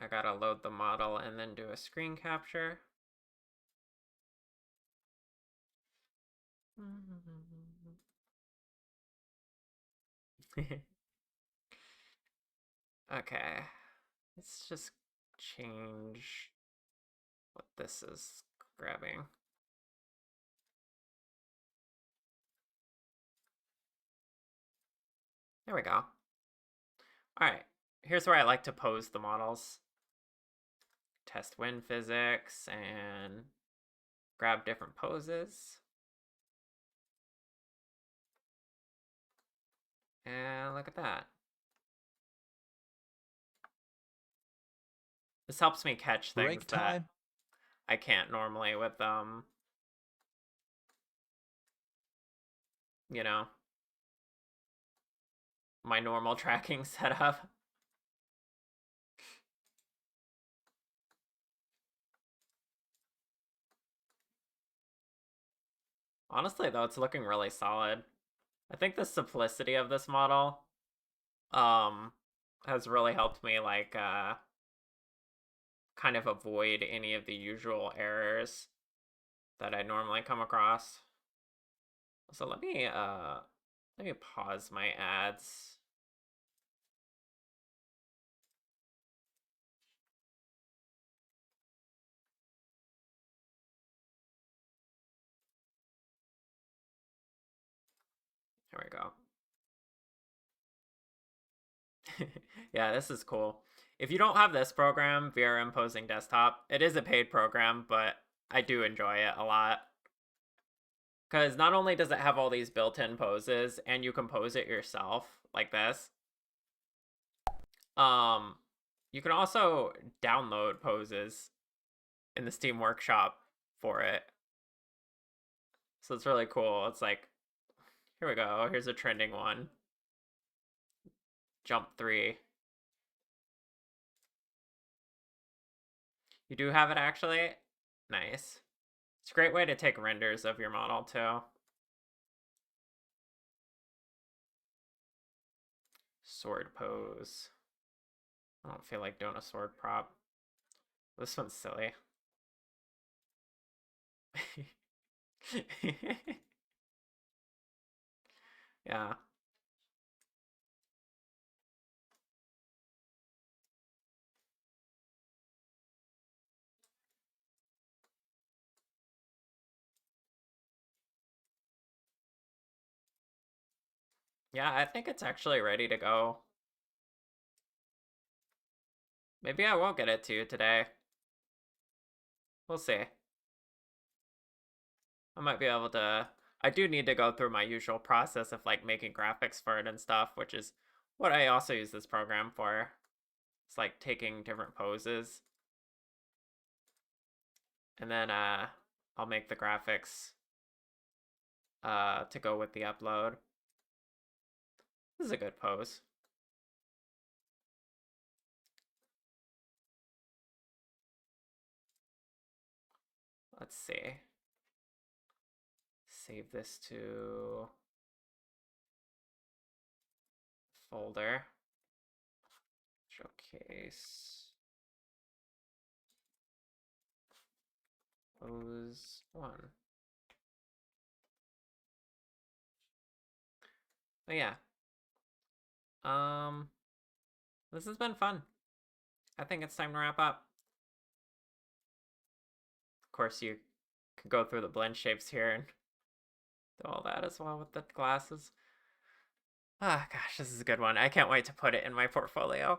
A: I gotta load the model and then do a screen capture. Okay, let's just change what this is grabbing. There we go. All right, here's where I like to pose the models. Test wind physics and grab different poses. And look at that. This helps me catch things
B: Break
A: that
B: time.
A: I can't normally with you know, my normal tracking setup. Honestly though, it's looking really solid. I think the simplicity of this model um has really helped me like kind of avoid any of the usual errors that I normally come across. So let me pause my ads. There we go. Yeah, this is cool. If you don't have this program, VRM Posing Desktop, it is a paid program, but I do enjoy it a lot. Because not only does it have all these built-in poses, and you can pose it yourself, like this, um, you can also download poses in the Steam Workshop for it. So it's really cool. It's like, here we go, here's a trending one. Jump 3. You do have it actually? Nice. It's a great way to take renders of your model too. Sword pose. I don't feel like doing a sword prop. This one's silly. Yeah. Yeah, I think it's actually ready to go. Maybe I won't get it to you today. We'll see. I might be able to... I do need to go through my usual process of like making graphics for it and stuff, which is what I also use this program for. It's like taking different poses. And then I'll make the graphics to go with the upload. This is a good pose. Let's see. Save this to folder. Showcase. Pose 1. But yeah. This has been fun. I think it's time to wrap up. Of course, you could go through the blend shapes here and do all that as well with the glasses. Ah, gosh, this is a good one. I can't wait to put it in my portfolio.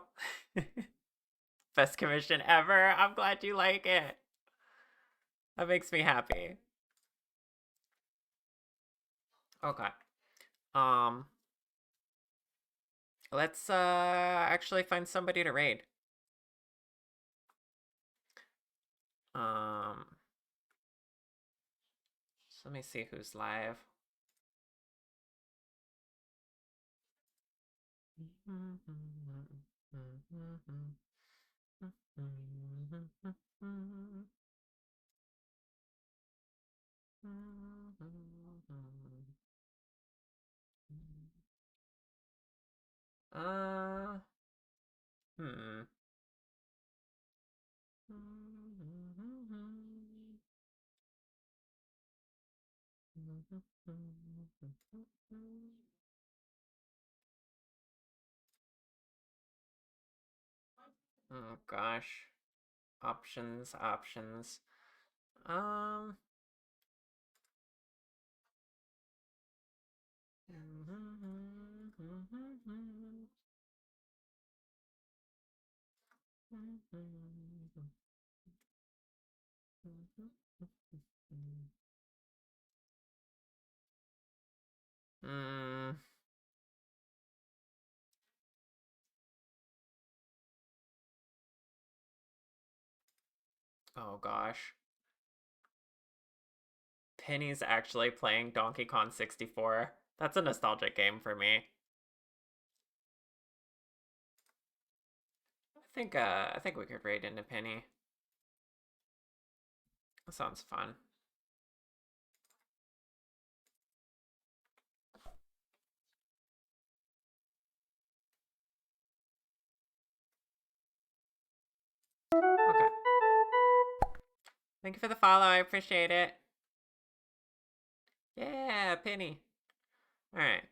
A: Best commission ever. I'm glad you like it. That makes me happy. Okay. Um, let's actually find somebody to raid. Um, so let me see who's live. Uh, hmm. Oh gosh. Options. Um. Mm, oh gosh. Penny's actually playing Donkey Kong 64. That's a nostalgic game for me. I think we could raid into Penny. That sounds fun. Okay. Thank you for the follow. I appreciate it. Yeah, Penny. Alright.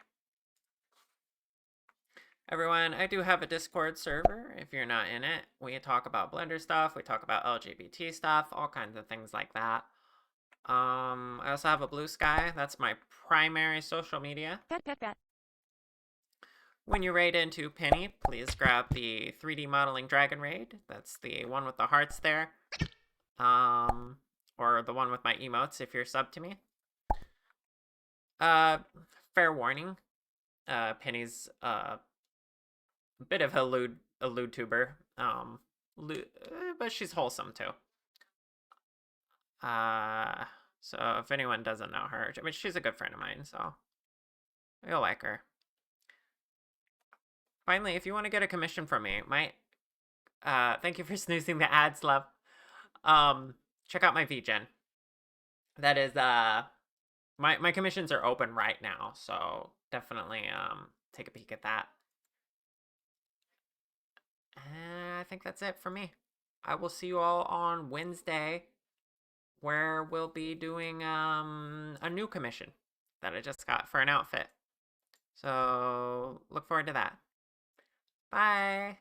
A: Everyone, I do have a Discord server. If you're not in it, we talk about Blender stuff. We talk about LGBT stuff. All kinds of things like that. I also have a Blue Sky. That's my primary social media. When you raid into Penny, please grab the 3D modeling dragon raid. That's the one with the hearts there. Or the one with my emotes if you're sub to me. Fair warning. Penny's a bit of a lewd tuber. But she's wholesome too. So if anyone doesn't know her, I mean, she's a good friend of mine, so you'll like her. Finally, if you want to get a commission from me, thank you for snoozing the ads, love. Check out my VGen. That is, my commissions are open right now, so definitely, take a peek at that. And I think that's it for me. I will see you all on Wednesday, where we'll be doing, a new commission that I just got for an outfit. So, look forward to that. Bye!